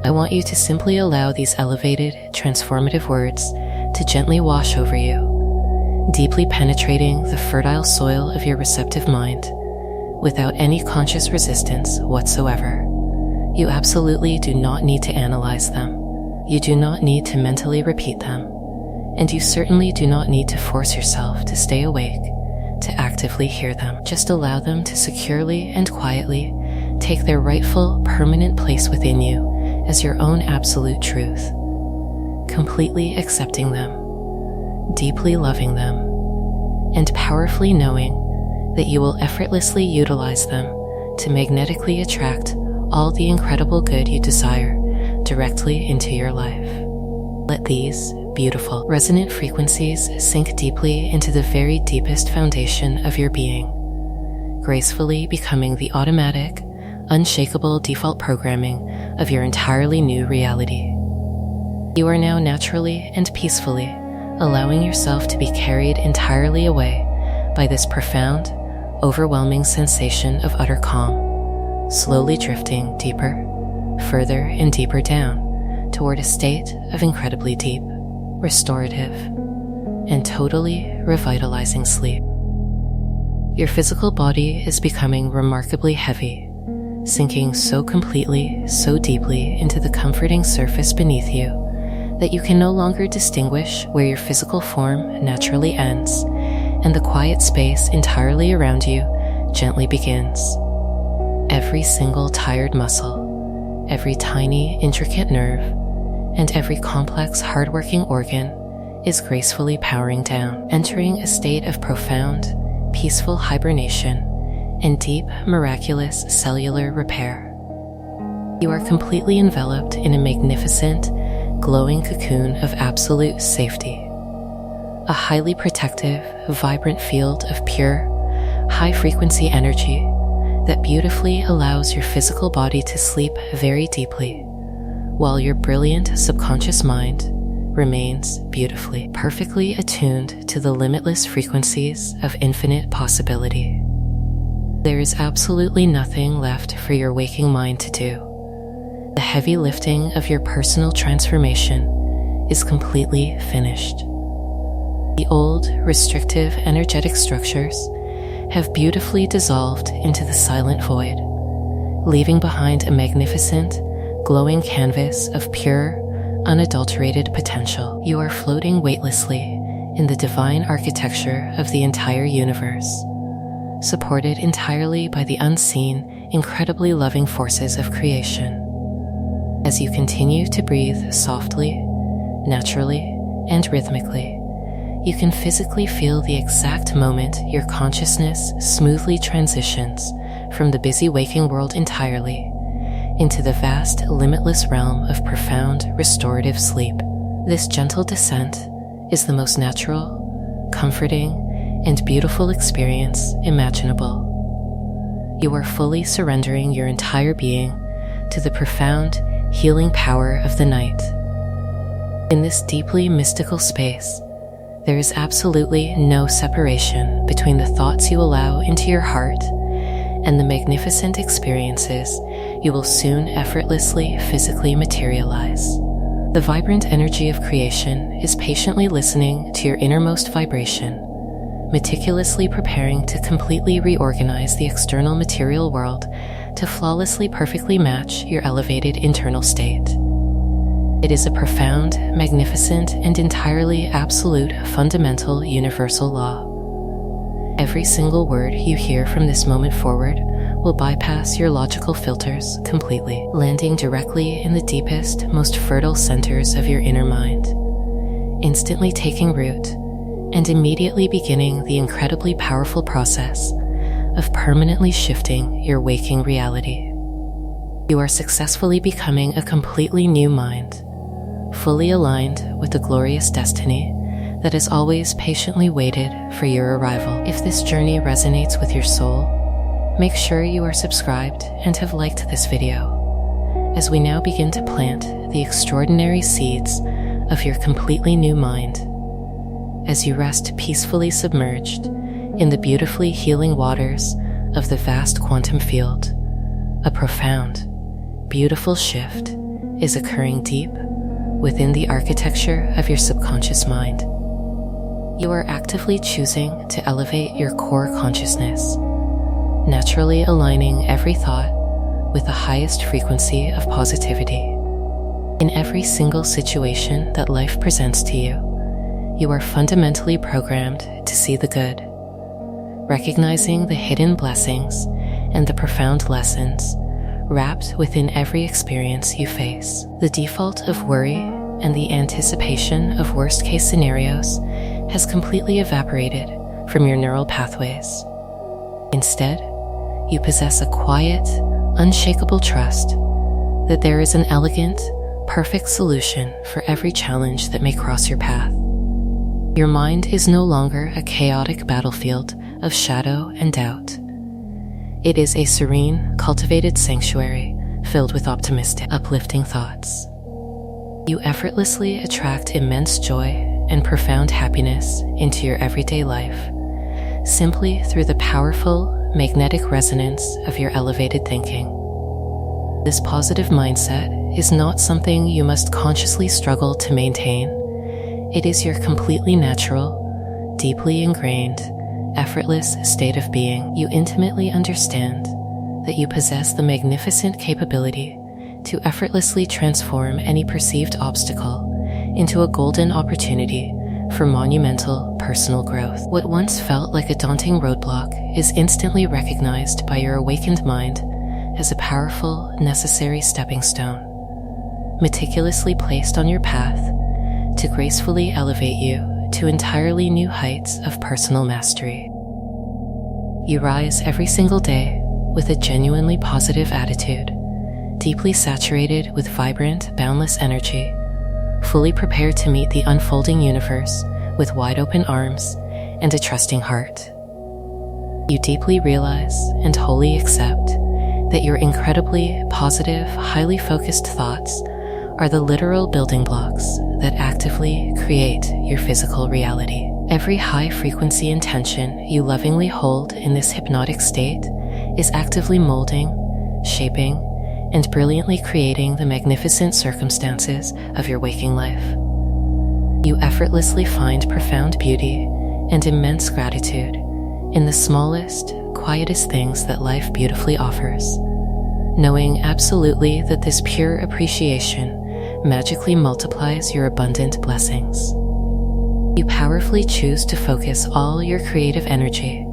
I want you to simply allow these elevated, transformative words to gently wash over you, deeply penetrating the fertile soil of your receptive mind without any conscious resistance whatsoever. You absolutely do not need to analyze them. You do not need to mentally repeat them. And you certainly do not need to force yourself to stay awake to actively hear them. Just allow them to securely and quietly take their rightful, permanent place within you as your own absolute truth, completely accepting them, deeply loving them, and powerfully knowing that you will effortlessly utilize them to magnetically attract all the incredible good you desire directly into your life. Let these beautiful, resonant frequencies sink deeply into the very deepest foundation of your being, gracefully becoming the automatic, unshakable default programming of your entirely new reality. You are now naturally and peacefully allowing yourself to be carried entirely away by this profound, overwhelming sensation of utter calm, slowly drifting deeper, further and deeper down toward a state of incredibly deep, restorative, and totally revitalizing sleep. Your physical body is becoming remarkably heavy, sinking so completely, so deeply into the comforting surface beneath you that you can no longer distinguish where your physical form naturally ends and the quiet space entirely around you gently begins. Every single tired muscle, every tiny, intricate nerve, and every complex, hardworking organ is gracefully powering down, entering a state of profound, peaceful hibernation and deep, miraculous cellular repair. You are completely enveloped in a magnificent, glowing cocoon of absolute safety. A highly protective, vibrant field of pure, high-frequency energy that beautifully allows your physical body to sleep very deeply, while your brilliant subconscious mind remains beautifully, perfectly attuned to the limitless frequencies of infinite possibility. There is absolutely nothing left for your waking mind to do. The heavy lifting of your personal transformation is completely finished. The old, restrictive, energetic structures have beautifully dissolved into the silent void, leaving behind a magnificent, glowing canvas of pure, unadulterated potential. You are floating weightlessly in the divine architecture of the entire universe, supported entirely by the unseen, incredibly loving forces of creation. As you continue to breathe softly, naturally, and rhythmically, you can physically feel the exact moment your consciousness smoothly transitions from the busy waking world entirely into the vast, limitless realm of profound, restorative sleep, This gentle descent is the most natural, comforting, and beautiful experience imaginable. You are fully surrendering your entire being to the profound, healing power of the night. In this deeply mystical space, there is absolutely no separation between the thoughts you allow into your heart and the magnificent experiences you will soon effortlessly physically materialize. The vibrant energy of creation is patiently listening to your innermost vibration, meticulously preparing to completely reorganize the external material world to flawlessly perfectly match your elevated internal state. It is a profound, magnificent, and entirely absolute fundamental universal law. Every single word you hear from this moment forward will bypass your logical filters completely, landing directly in the deepest, most fertile centers of your inner mind, instantly taking root and immediately beginning the incredibly powerful process of permanently shifting your waking reality. You are successfully becoming a completely new mind, fully aligned with the glorious destiny that has always patiently waited for your arrival. If this journey resonates with your soul, make sure you are subscribed and have liked this video, as we now begin to plant the extraordinary seeds of your completely new mind. As you rest peacefully submerged in the beautifully healing waters of the vast quantum field, a profound, beautiful shift is occurring deep within the architecture of your subconscious mind. You are actively choosing to elevate your core consciousness, naturally aligning every thought with the highest frequency of positivity. In every single situation that life presents to you, you are fundamentally programmed to see the good, recognizing the hidden blessings and the profound lessons wrapped within every experience you face. The default of worry and the anticipation of worst-case scenarios has completely evaporated from your neural pathways. Instead, you possess a quiet, unshakable trust that there is an elegant, perfect solution for every challenge that may cross your path. Your mind is no longer a chaotic battlefield of shadow and doubt. It is a serene, cultivated sanctuary filled with optimistic, uplifting thoughts. You effortlessly attract immense joy and profound happiness into your everyday life, simply through the powerful, magnetic resonance of your elevated thinking. This positive mindset is not something you must consciously struggle to maintain. It is your completely natural, deeply ingrained, effortless state of being. You intimately understand that you possess the magnificent capability to effortlessly transform any perceived obstacle into a golden opportunity for monumental personal growth. What once felt like a daunting roadblock is instantly recognized by your awakened mind as a powerful, necessary stepping stone, meticulously placed on your path to gracefully elevate you to entirely new heights of personal mastery. You rise every single day with a genuinely positive attitude, deeply saturated with vibrant, boundless energy, fully prepared to meet the unfolding universe with wide open arms and a trusting heart. You deeply realize and wholly accept that your incredibly positive, highly focused thoughts are the literal building blocks that actively create your physical reality. Every high-frequency intention you lovingly hold in this hypnotic state is actively molding, shaping, and brilliantly creating the magnificent circumstances of your waking life. You effortlessly find profound beauty and immense gratitude in the smallest, quietest things that life beautifully offers, knowing absolutely that this pure appreciation magically multiplies your abundant blessings. You powerfully choose to focus all your creative energy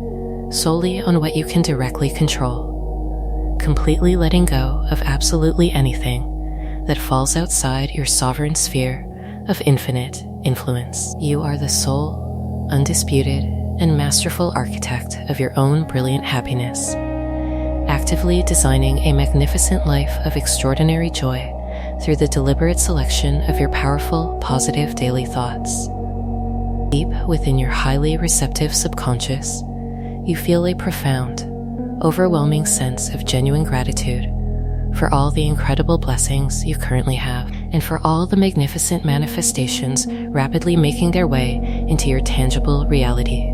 solely on what you can directly control, completely letting go of absolutely anything that falls outside your sovereign sphere of infinite influence. You are the sole, undisputed, and masterful architect of your own brilliant happiness, actively designing a magnificent life of extraordinary joy through the deliberate selection of your powerful, positive daily thoughts. Deep within your highly receptive subconscious, you feel a profound, overwhelming sense of genuine gratitude for all the incredible blessings you currently have and for all the magnificent manifestations rapidly making their way into your tangible reality.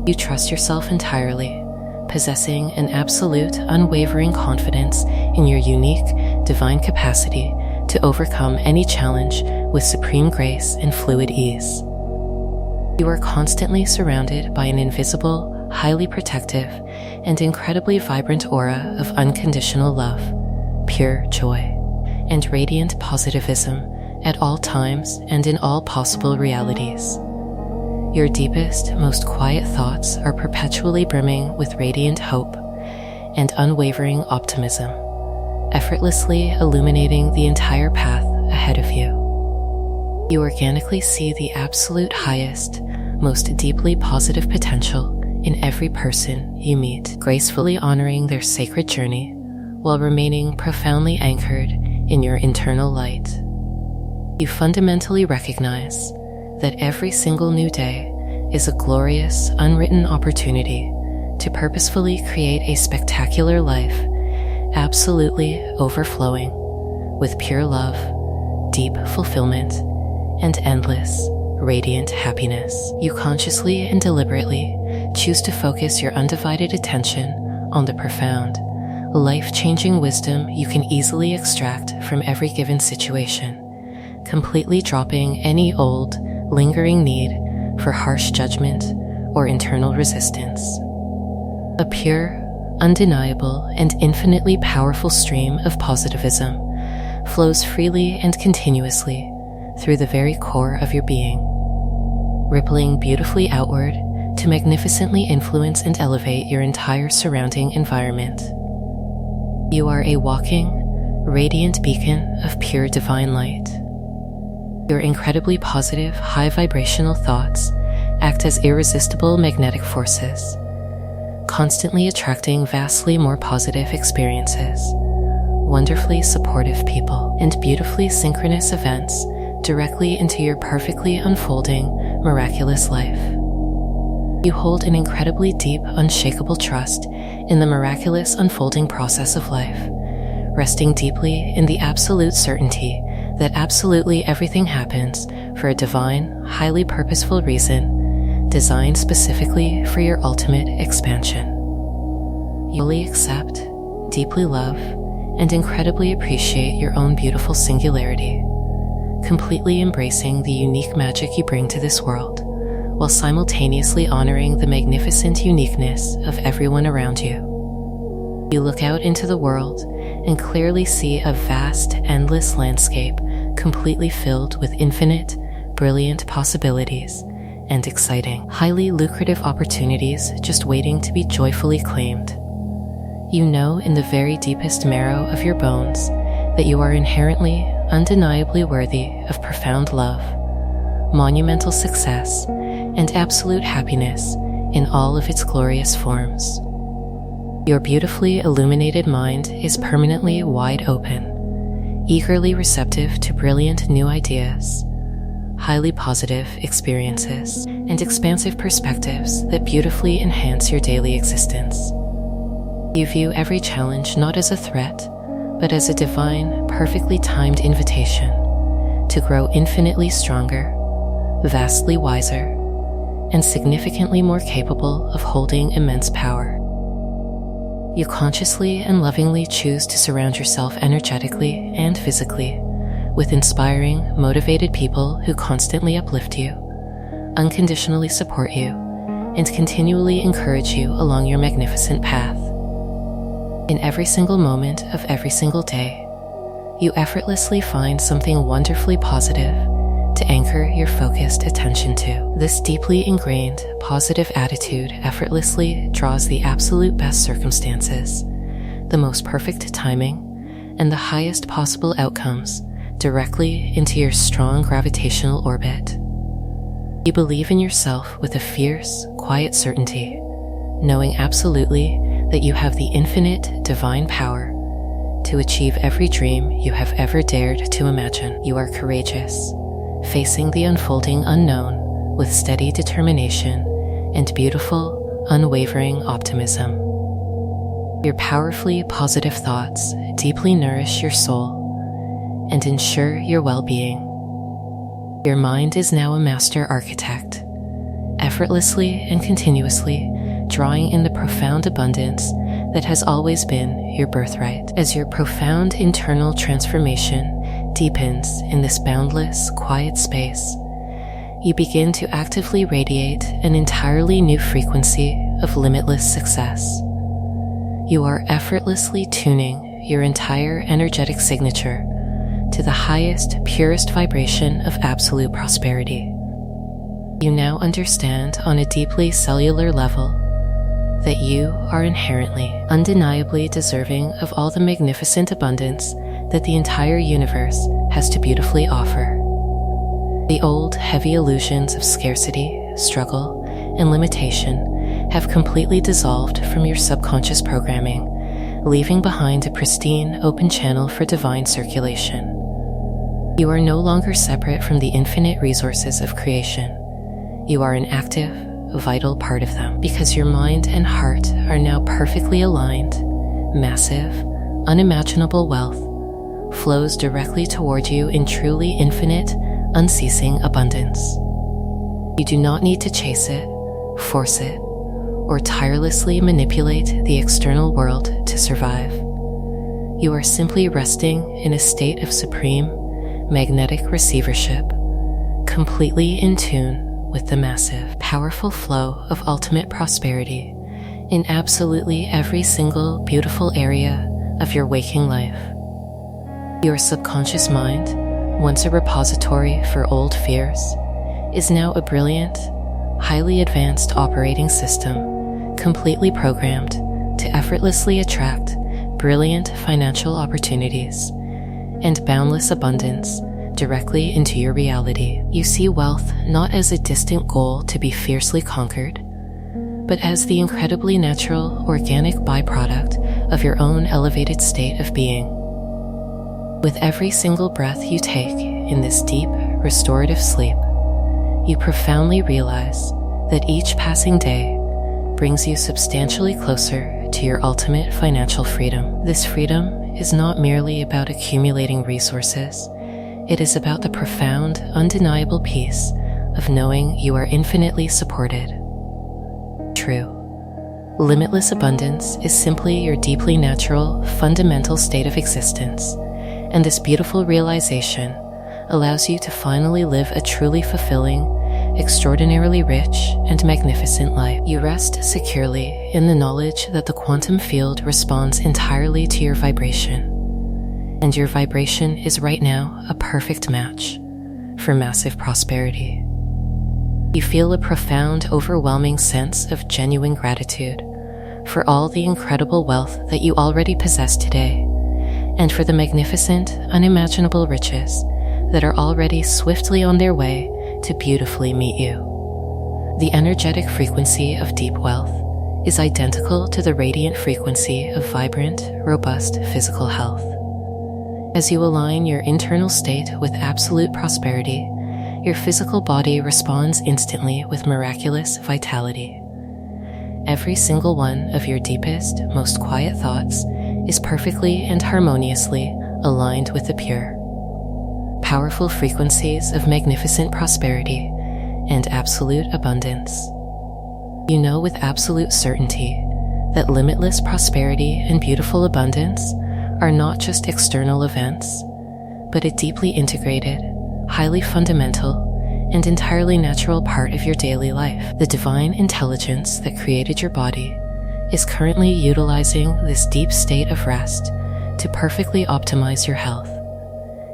You trust yourself entirely, possessing an absolute, unwavering confidence in your unique, divine capacity to overcome any challenge with supreme grace and fluid ease. You are constantly surrounded by an invisible, highly protective, and incredibly vibrant aura of unconditional love, pure joy, and radiant positivism at all times and in all possible realities. Your deepest, most quiet thoughts are perpetually brimming with radiant hope and unwavering optimism, effortlessly illuminating the entire path ahead of you. You organically see the absolute highest, most deeply positive potential in every person you meet, gracefully honoring their sacred journey while remaining profoundly anchored in your internal light. You fundamentally recognize that every single new day is a glorious, unwritten opportunity to purposefully create a spectacular life, absolutely overflowing with pure love, deep fulfillment, and endless, radiant happiness. You consciously and deliberately choose to focus your undivided attention on the profound, life-changing wisdom you can easily extract from every given situation, completely dropping any old, lingering need for harsh judgment or internal resistance. A pure, undeniable, and infinitely powerful stream of positivism flows freely and continuously through the very core of your being, rippling beautifully outward to magnificently influence and elevate your entire surrounding environment. You are a walking, radiant beacon of pure divine light. Your incredibly positive, high vibrational thoughts act as irresistible magnetic forces, constantly attracting vastly more positive experiences, wonderfully supportive people, and beautifully synchronous events directly into your perfectly unfolding, miraculous life. You hold an incredibly deep, unshakable trust in the miraculous unfolding process of life, resting deeply in the absolute certainty that absolutely everything happens for a divine, highly purposeful reason, designed specifically for your ultimate expansion. You fully accept, deeply love, and incredibly appreciate your own beautiful singularity, completely embracing the unique magic you bring to this world, while simultaneously honoring the magnificent uniqueness of everyone around you. You look out into the world and clearly see a vast, endless landscape completely filled with infinite, brilliant possibilities and exciting, highly lucrative opportunities just waiting to be joyfully claimed. You know in the very deepest marrow of your bones that you are inherently, undeniably worthy of profound love, monumental success, and absolute happiness in all of its glorious forms. Your beautifully illuminated mind is permanently wide open, eagerly receptive to brilliant new ideas, highly positive experiences, and expansive perspectives that beautifully enhance your daily existence. You view every challenge not as a threat, but as a divine, perfectly timed invitation to grow infinitely stronger, vastly wiser, and significantly more capable of holding immense power. You consciously and lovingly choose to surround yourself energetically and physically with inspiring, motivated people who constantly uplift you, unconditionally support you, and continually encourage you along your magnificent path. In every single moment of every single day, you effortlessly find something wonderfully positive to anchor your focused attention to. This deeply ingrained, positive attitude effortlessly draws the absolute best circumstances, the most perfect timing, and the highest possible outcomes directly into your strong gravitational orbit. You believe in yourself with a fierce, quiet certainty, knowing absolutely that you have the infinite divine power to achieve every dream you have ever dared to imagine. You are courageous, facing the unfolding unknown with steady determination and beautiful, unwavering optimism. Your powerfully positive thoughts deeply nourish your soul and ensure your well-being. Your mind is now a master architect, effortlessly and continuously drawing in the profound abundance that has always been your birthright. As your profound internal transformation deepens in this boundless, quiet space, you begin to actively radiate an entirely new frequency of limitless success. You are effortlessly tuning your entire energetic signature to the highest, purest vibration of absolute prosperity. You now understand on a deeply cellular level that you are inherently, undeniably deserving of all the magnificent abundance that the entire universe has to beautifully offer. The old, heavy illusions of scarcity, struggle, and limitation have completely dissolved from your subconscious programming, leaving behind a pristine, open channel for divine circulation. You are no longer separate from the infinite resources of creation. You are an active, vital part of them, because your mind and heart are now perfectly aligned. Massive, unimaginable wealth flows directly toward you in truly infinite, unceasing abundance. You do not need to chase it, force it, or tirelessly manipulate the external world to survive. You are simply resting in a state of supreme, magnetic receivership, completely in tune with the massive, powerful flow of ultimate prosperity in absolutely every single beautiful area of your waking life. Your subconscious mind, once a repository for old fears, is now a brilliant, highly advanced operating system, completely programmed to effortlessly attract brilliant financial opportunities and boundless abundance directly into your reality. You see wealth not as a distant goal to be fiercely conquered, but as the incredibly natural, organic byproduct of your own elevated state of being. With every single breath you take in this deep, restorative sleep, you profoundly realize that each passing day brings you substantially closer to your ultimate financial freedom. This freedom is not merely about accumulating resources. It is about the profound, undeniable peace of knowing you are infinitely supported. True, limitless abundance is simply your deeply natural, fundamental state of existence, and this beautiful realization allows you to finally live a truly fulfilling, extraordinarily rich, and magnificent life. You rest securely in the knowledge that the quantum field responds entirely to your vibration, and your vibration is right now a perfect match for massive prosperity. You feel a profound, overwhelming sense of genuine gratitude for all the incredible wealth that you already possess today, and for the magnificent, unimaginable riches that are already swiftly on their way to beautifully meet you. The energetic frequency of deep wealth is identical to the radiant frequency of vibrant, robust physical health. As you align your internal state with absolute prosperity, your physical body responds instantly with miraculous vitality. Every single one of your deepest, most quiet thoughts is perfectly and harmoniously aligned with the pure, powerful frequencies of magnificent prosperity and absolute abundance. You know with absolute certainty that limitless prosperity and beautiful abundance are not just external events, but a deeply integrated, highly fundamental, and entirely natural part of your daily life. The divine intelligence that created your body is currently utilizing this deep state of rest to perfectly optimize your health,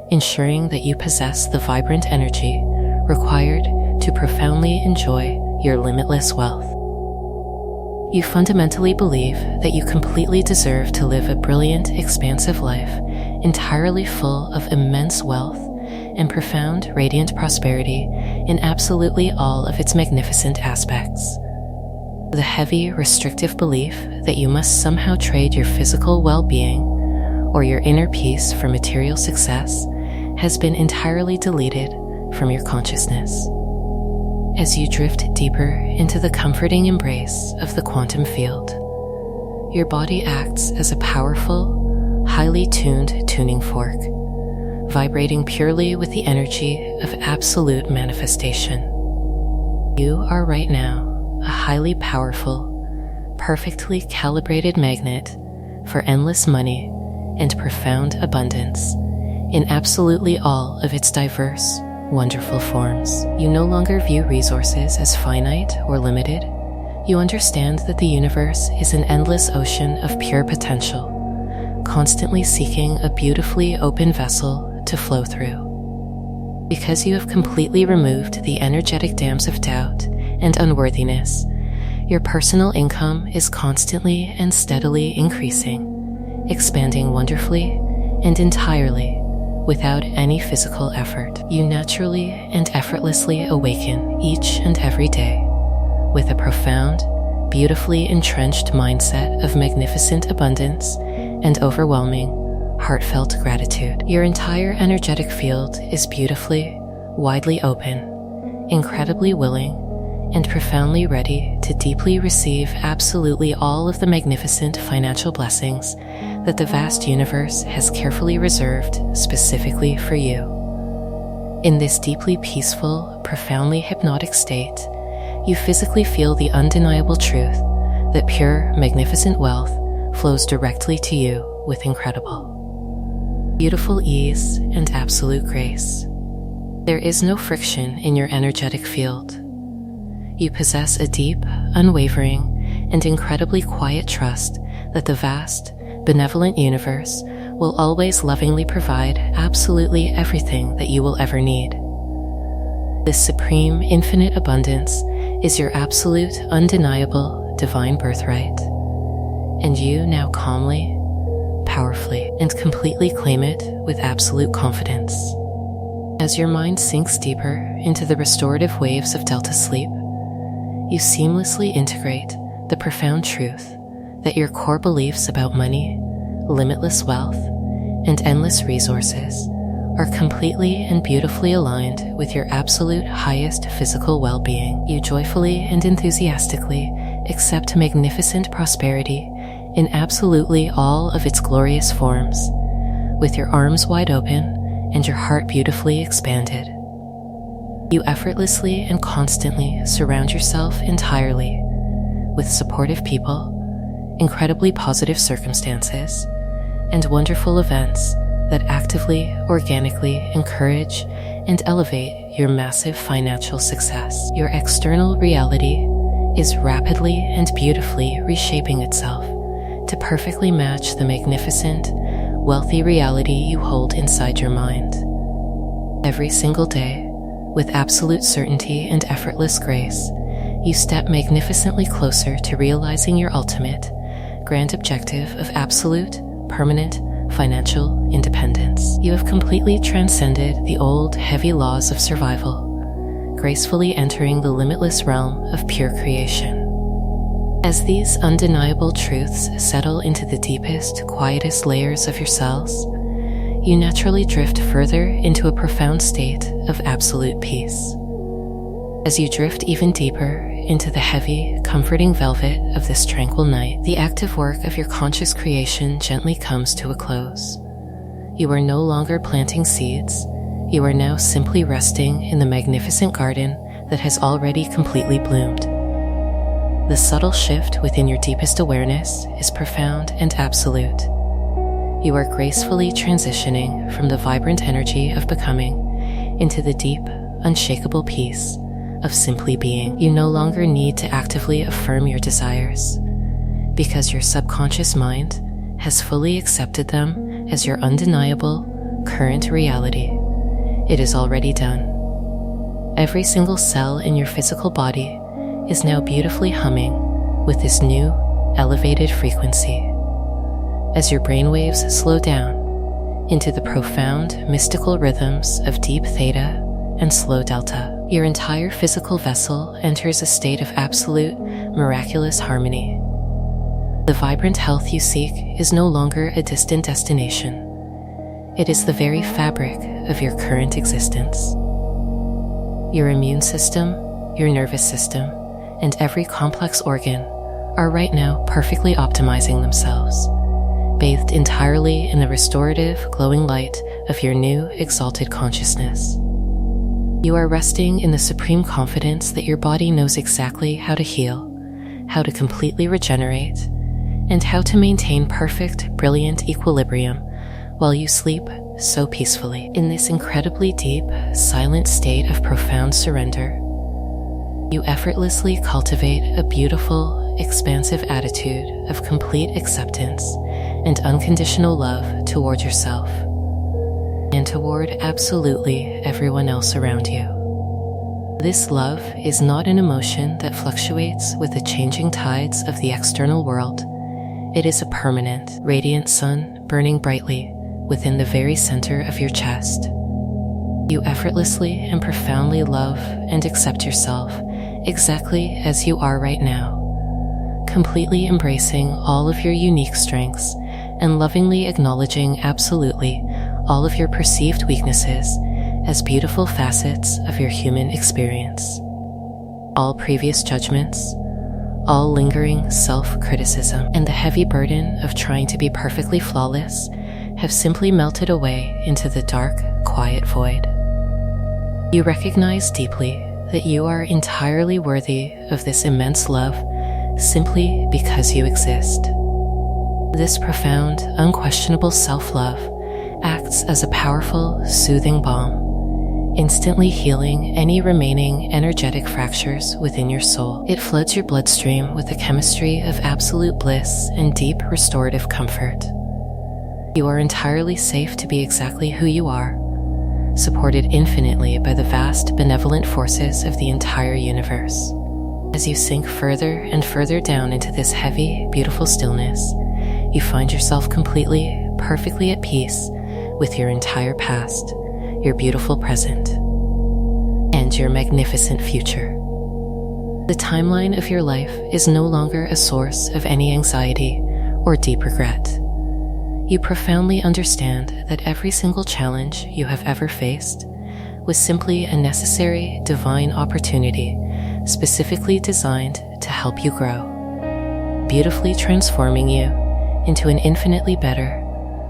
ensuring that you possess the vibrant energy required to profoundly enjoy your limitless wealth. You fundamentally believe that you completely deserve to live a brilliant, expansive life, entirely full of immense wealth and profound, radiant prosperity in absolutely all of its magnificent aspects. The heavy, restrictive belief that you must somehow trade your physical well-being or your inner peace for material success has been entirely deleted from your consciousness. As you drift deeper into the comforting embrace of the quantum field, your body acts as a powerful, highly tuned tuning fork, vibrating purely with the energy of absolute manifestation. You are right now a highly powerful, perfectly calibrated magnet for endless money and profound abundance in absolutely all of its diverse, wonderful forms. You no longer view resources as finite or limited. You understand that the universe is an endless ocean of pure potential, constantly seeking a beautifully open vessel to flow through. Because you have completely removed the energetic dams of doubt and unworthiness, your personal income is constantly and steadily increasing, expanding wonderfully and entirely without any physical effort. You naturally and effortlessly awaken each and every day with a profound, beautifully entrenched mindset of magnificent abundance and overwhelming, heartfelt gratitude. Your entire energetic field is beautifully, widely open, incredibly willing, and profoundly ready to deeply receive absolutely all of the magnificent financial blessings that the vast universe has carefully reserved specifically for you. In this deeply peaceful, profoundly hypnotic state, you physically feel the undeniable truth that pure, magnificent wealth flows directly to you with incredible, beautiful ease and absolute grace. There is no friction in your energetic field. You possess a deep, unwavering, and incredibly quiet trust that the vast, benevolent universe will always lovingly provide absolutely everything that you will ever need. This supreme, infinite abundance is your absolute, undeniable, divine birthright, and you now calmly, powerfully, and completely claim it with absolute confidence. As your mind sinks deeper into the restorative waves of Delta sleep, you seamlessly integrate the profound truth that your core beliefs about money, limitless wealth, and endless resources are completely and beautifully aligned with your absolute highest physical well-being. You joyfully and enthusiastically accept magnificent prosperity in absolutely all of its glorious forms, with your arms wide open and your heart beautifully expanded. You effortlessly and constantly surround yourself entirely with supportive people, incredibly positive circumstances, and wonderful events that actively, organically encourage and elevate your massive financial success. Your external reality is rapidly and beautifully reshaping itself to perfectly match the magnificent, wealthy reality you hold inside your mind. Every single day, with absolute certainty and effortless grace, you step magnificently closer to realizing your ultimate, grand objective of absolute, permanent, financial independence. You have completely transcended the old, heavy laws of survival, gracefully entering the limitless realm of pure creation. As these undeniable truths settle into the deepest, quietest layers of your cells, you naturally drift further into a profound state of absolute peace. As you drift even deeper into the heavy, comforting velvet of this tranquil night, the active work of your conscious creation gently comes to a close. You are no longer planting seeds. You are now simply resting in the magnificent garden that has already completely bloomed. The subtle shift within your deepest awareness is profound and absolute. You are gracefully transitioning from the vibrant energy of becoming into the deep, unshakable peace of simply being. You no longer need to actively affirm your desires, because your subconscious mind has fully accepted them as your undeniable, current reality. It is already done. Every single cell in your physical body is now beautifully humming with this new, elevated frequency. As your brainwaves slow down into the profound, mystical rhythms of deep theta and slow delta, your entire physical vessel enters a state of absolute, miraculous harmony. The vibrant health you seek is no longer a distant destination. It is the very fabric of your current existence. Your immune system, your nervous system, and every complex organ are right now perfectly optimizing themselves, bathed entirely in the restorative, glowing light of your new, exalted consciousness. You are resting in the supreme confidence that your body knows exactly how to heal, how to completely regenerate, and how to maintain perfect, brilliant equilibrium while you sleep so peacefully. In this incredibly deep, silent state of profound surrender, you effortlessly cultivate a beautiful, expansive attitude of complete acceptance and unconditional love toward yourself and toward absolutely everyone else around you. This love is not an emotion that fluctuates with the changing tides of the external world. It is a permanent, radiant sun burning brightly within the very center of your chest. You effortlessly and profoundly love and accept yourself exactly as you are right now, completely embracing all of your unique strengths and lovingly acknowledging absolutely all of your perceived weaknesses as beautiful facets of your human experience. All previous judgments, all lingering self-criticism, and the heavy burden of trying to be perfectly flawless have simply melted away into the dark, quiet void. You recognize deeply that you are entirely worthy of this immense love simply because you exist. This profound, unquestionable self-love acts as a powerful, soothing balm, instantly healing any remaining energetic fractures within your soul. It floods your bloodstream with a chemistry of absolute bliss and deep restorative comfort. You are entirely safe to be exactly who you are, supported infinitely by the vast benevolent forces of the entire universe. As you sink further and further down into this heavy, beautiful stillness, you find yourself completely, perfectly at peace with your entire past, your beautiful present, and your magnificent future. The timeline of your life is no longer a source of any anxiety or deep regret. You profoundly understand that every single challenge you have ever faced was simply a necessary divine opportunity specifically designed to help you grow, beautifully transforming you into an infinitely better,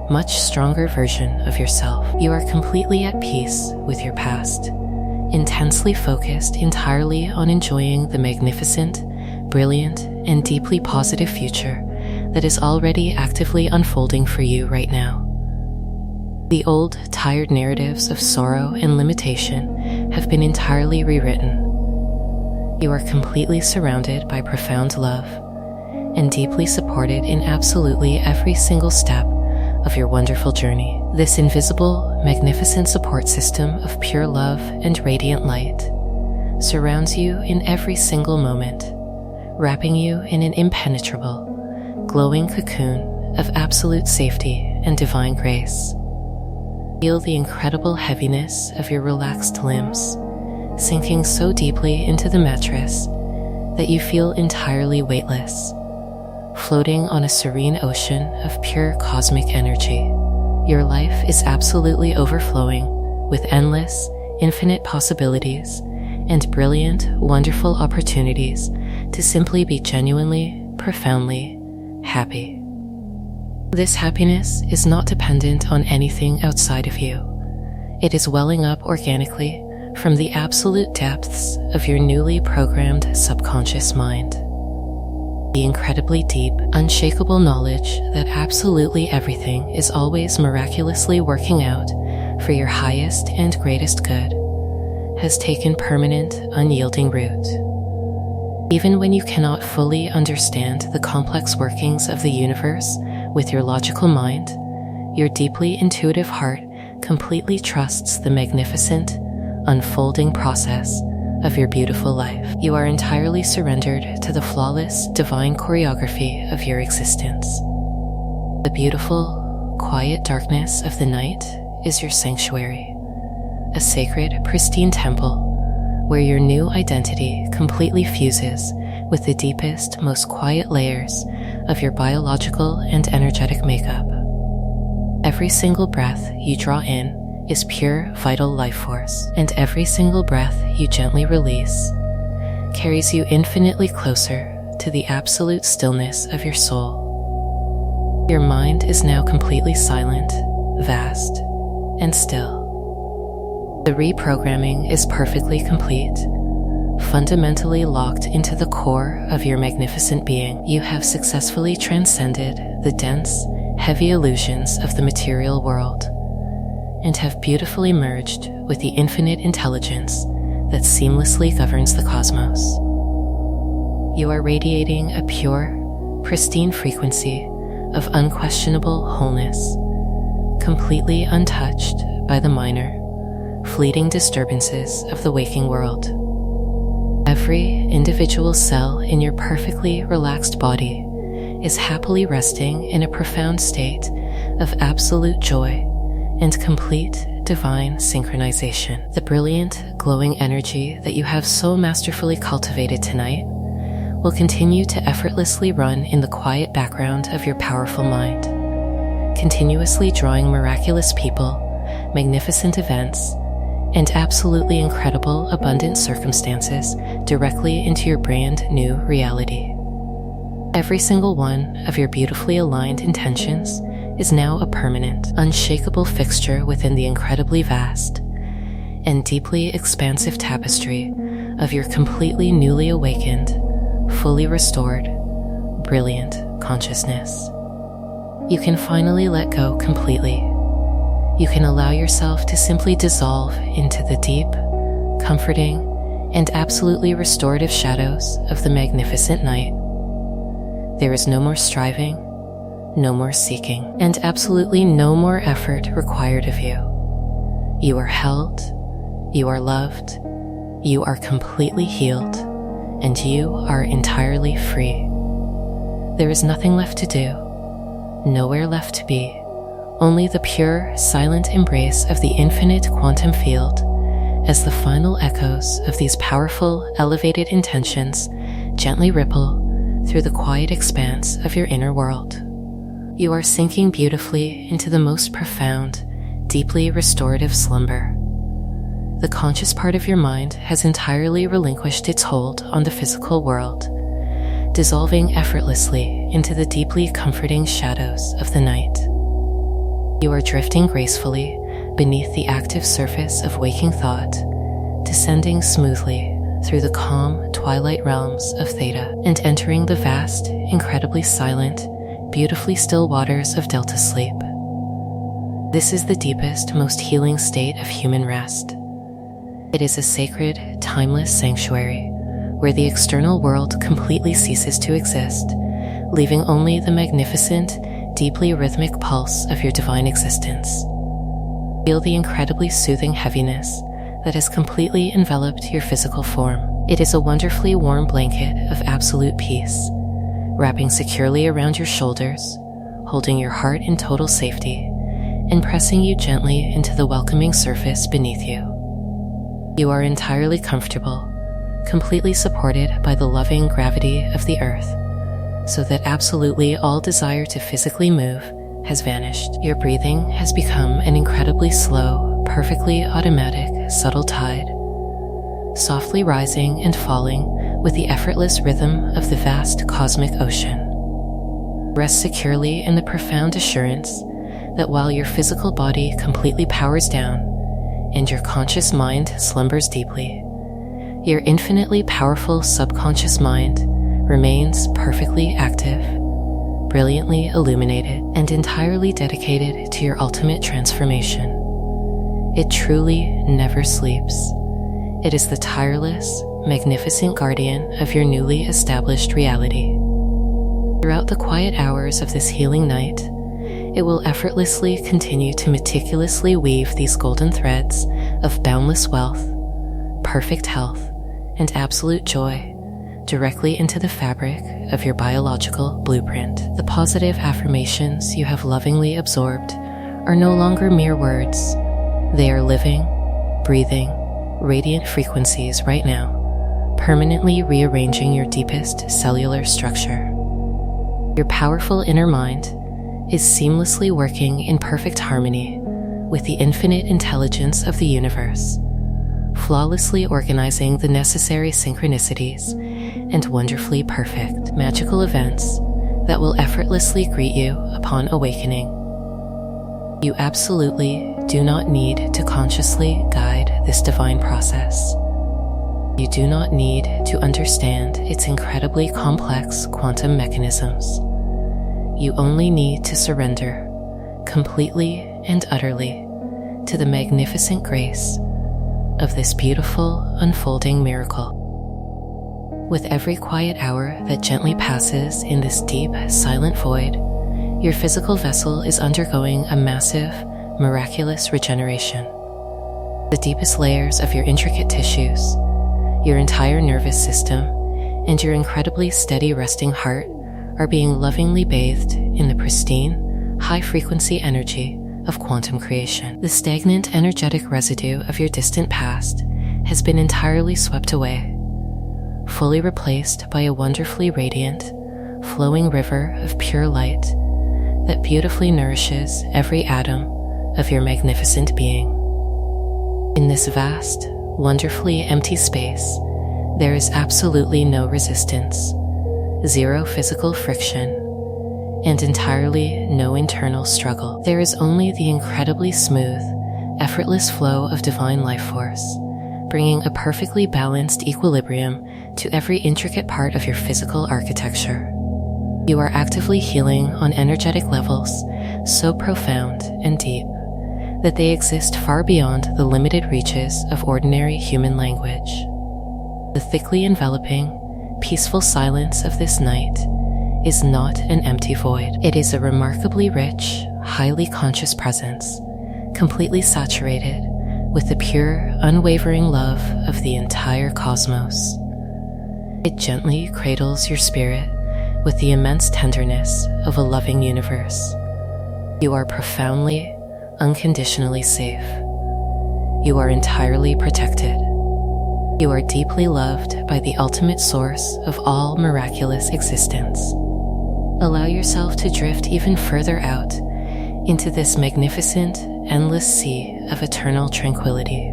much stronger version of yourself. You are completely at peace with your past, intensely focused entirely on enjoying the magnificent, brilliant, and deeply positive future that is already actively unfolding for you right now. The old, tired narratives of sorrow and limitation have been entirely rewritten. You are completely surrounded by profound love and deeply supported in absolutely every single step of your wonderful journey. This invisible, magnificent support system of pure love and radiant light surrounds you in every single moment, wrapping you in an impenetrable, glowing cocoon of absolute safety and divine grace. Feel the incredible heaviness of your relaxed limbs, sinking so deeply into the mattress that you feel entirely weightless, floating on a serene ocean of pure cosmic energy. Your life is absolutely overflowing with endless, infinite possibilities and brilliant, wonderful opportunities to simply be genuinely, profoundly happy. This happiness is not dependent on anything outside of you. It is welling up organically from the absolute depths of your newly programmed subconscious mind. The incredibly deep, unshakable knowledge that absolutely everything is always miraculously working out for your highest and greatest good has taken permanent, unyielding root. Even when you cannot fully understand the complex workings of the universe with your logical mind, your deeply intuitive heart completely trusts the magnificent, unfolding process of your beautiful life. You are entirely surrendered to the flawless, divine choreography of your existence. The beautiful, quiet darkness of the night is your sanctuary, a sacred, pristine temple where your new identity completely fuses with the deepest, most quiet layers of your biological and energetic makeup. Every single breath you draw in is pure, vital life force, and every single breath you gently release carries you infinitely closer to the absolute stillness of your soul. Your mind is now completely silent, vast, and still. The reprogramming is perfectly complete. Fundamentally locked into the core of your magnificent being, you have successfully transcended the dense, heavy illusions of the material world and have beautifully merged with the infinite intelligence that seamlessly governs the cosmos. You are radiating a pure, pristine frequency of unquestionable wholeness, completely untouched by the minor, fleeting disturbances of the waking world. Every individual cell in your perfectly relaxed body is happily resting in a profound state of absolute joy and complete divine synchronization. The brilliant, glowing energy that you have so masterfully cultivated tonight will continue to effortlessly run in the quiet background of your powerful mind, continuously drawing miraculous people, magnificent events, and absolutely incredible, abundant circumstances directly into your brand new reality. Every single one of your beautifully aligned intentions is now a permanent, unshakable fixture within the incredibly vast and deeply expansive tapestry of your completely newly awakened, fully restored, brilliant consciousness. You can finally let go completely. You can allow yourself to simply dissolve into the deep, comforting, and absolutely restorative shadows of the magnificent night. There is no more striving, no more seeking, and absolutely no more effort required of you. You are held, you are loved, you are completely healed, and you are entirely free. There is nothing left to do, nowhere left to be. Only the pure, silent embrace of the infinite quantum field as the final echoes of these powerful, elevated intentions gently ripple through the quiet expanse of your inner world. You are sinking beautifully into the most profound, deeply restorative slumber. The conscious part of your mind has entirely relinquished its hold on the physical world, dissolving effortlessly into the deeply comforting shadows of the night. You are drifting gracefully beneath the active surface of waking thought, descending smoothly through the calm twilight realms of theta and entering the vast, incredibly silent, beautifully still waters of delta sleep. This is the deepest, most healing state of human rest. It is a sacred, timeless sanctuary where the external world completely ceases to exist, leaving only the magnificent, deeply rhythmic pulse of your divine existence. Feel the incredibly soothing heaviness that has completely enveloped your physical form. It is a wonderfully warm blanket of absolute peace, wrapping securely around your shoulders, holding your heart in total safety, and pressing you gently into the welcoming surface beneath you. You are entirely comfortable, completely supported by the loving gravity of the earth, so that absolutely all desire to physically move has vanished. Your breathing has become an incredibly slow, perfectly automatic, subtle tide, softly rising and falling with the effortless rhythm of the vast cosmic ocean. Rest securely in the profound assurance that while your physical body completely powers down and your conscious mind slumbers deeply, your infinitely powerful subconscious mind remains perfectly active, brilliantly illuminated, and entirely dedicated to your ultimate transformation. It truly never sleeps. It is the tireless, magnificent guardian of your newly established reality. Throughout the quiet hours of this healing night, it will effortlessly continue to meticulously weave these golden threads of boundless wealth, perfect health, and absolute joy directly into the fabric of your biological blueprint. The positive affirmations you have lovingly absorbed are no longer mere words. They are living, breathing, radiant frequencies right now, permanently rearranging your deepest cellular structure. Your powerful inner mind is seamlessly working in perfect harmony with the infinite intelligence of the universe, flawlessly organizing the necessary synchronicities and wonderfully perfect magical events that will effortlessly greet you upon awakening. You absolutely do not need to consciously guide this divine process. You do not need to understand its incredibly complex quantum mechanisms. You only need to surrender completely and utterly to the magnificent grace of this beautiful unfolding miracle. With every quiet hour that gently passes in this deep, silent void, your physical vessel is undergoing a massive, miraculous regeneration. The deepest layers of your intricate tissues, your entire nervous system, and your incredibly steady resting heart are being lovingly bathed in the pristine, high-frequency energy of quantum creation. The stagnant energetic residue of your distant past has been entirely swept away, fully replaced by a wonderfully radiant, flowing river of pure light that beautifully nourishes every atom of your magnificent being. In this vast, wonderfully empty space, there is absolutely no resistance, zero physical friction, and entirely no internal struggle. There is only the incredibly smooth, effortless flow of divine life force, bringing a perfectly balanced equilibrium to every intricate part of your physical architecture. You are actively healing on energetic levels so profound and deep that they exist far beyond the limited reaches of ordinary human language. The thickly enveloping, peaceful silence of this night is not an empty void. It is a remarkably rich, highly conscious presence, completely saturated with the pure, unwavering love of the entire cosmos. It gently cradles your spirit with the immense tenderness of a loving universe. You are profoundly, unconditionally safe. You are entirely protected. You are deeply loved by the ultimate source of all miraculous existence. Allow yourself to drift even further out into this magnificent, endless sea of eternal tranquility.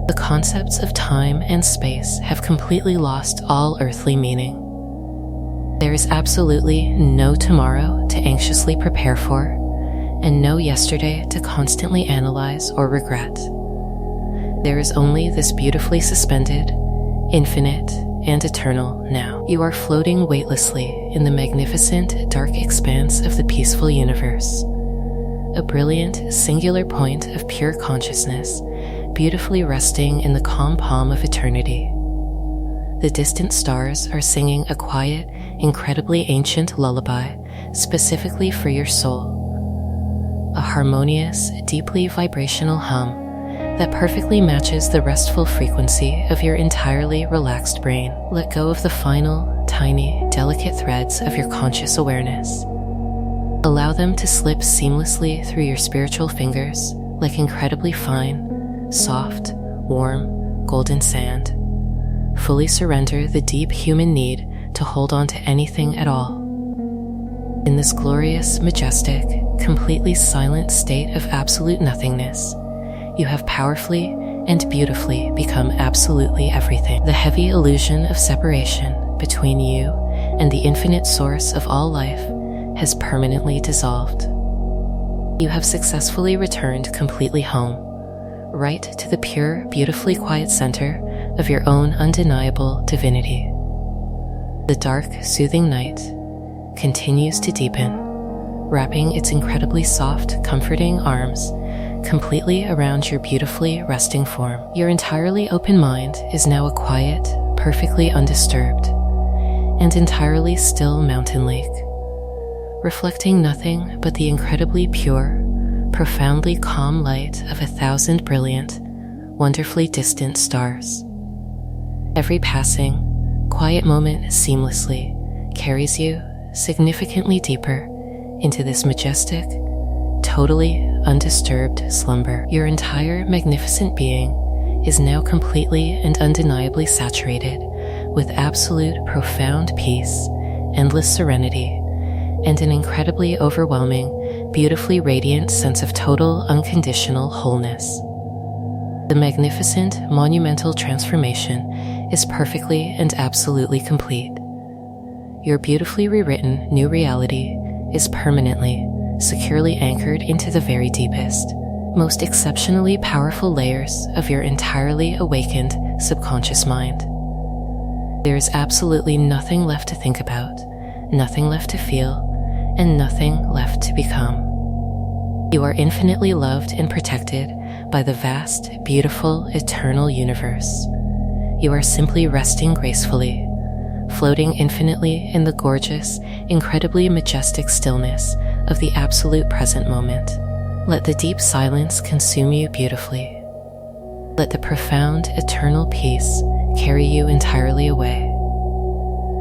The concepts of time and space have completely lost all earthly meaning. There is absolutely no tomorrow to anxiously prepare for, and no yesterday to constantly analyze or regret. There is only this beautifully suspended, infinite, and eternal now. You are floating weightlessly in the magnificent, dark expanse of the peaceful universe, a brilliant, singular point of pure consciousness, beautifully resting in the calm palm of eternity. The distant stars are singing a quiet, incredibly ancient lullaby specifically for your soul, a harmonious, deeply vibrational hum that perfectly matches the restful frequency of your entirely relaxed brain. Let go of the final, tiny, delicate threads of your conscious awareness. Allow them to slip seamlessly through your spiritual fingers like incredibly fine, soft, warm, golden sand. Fully surrender the deep human need to hold on to anything at all. In this glorious, majestic, completely silent state of absolute nothingness, you have powerfully and beautifully become absolutely everything. The heavy illusion of separation between you and the infinite source of all life has permanently dissolved. You have successfully returned completely home, right to the pure, beautifully quiet center of your own undeniable divinity. The dark, soothing night continues to deepen, wrapping its incredibly soft, comforting arms completely around your beautifully resting form. Your entirely open mind is now a quiet, perfectly undisturbed, and entirely still mountain lake, reflecting nothing but the incredibly pure, profoundly calm light of 1,000 brilliant, wonderfully distant stars. Every passing, quiet moment seamlessly carries you significantly deeper into this majestic, totally undisturbed slumber. Your entire magnificent being is now completely and undeniably saturated with absolute profound peace, endless serenity, and an incredibly overwhelming, beautifully radiant sense of total, unconditional wholeness. The magnificent, monumental transformation is perfectly and absolutely complete. Your beautifully rewritten new reality is permanently, securely anchored into the very deepest, most exceptionally powerful layers of your entirely awakened subconscious mind. There is absolutely nothing left to think about, nothing left to feel, and nothing left to become. You are infinitely loved and protected by the vast, beautiful, eternal universe. You are simply resting gracefully, floating infinitely in the gorgeous, incredibly majestic stillness of the absolute present moment. Let the deep silence consume you beautifully. Let the profound, eternal peace carry you entirely away.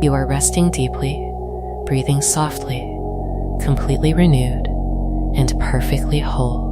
You are resting deeply, breathing softly, completely renewed, and perfectly whole.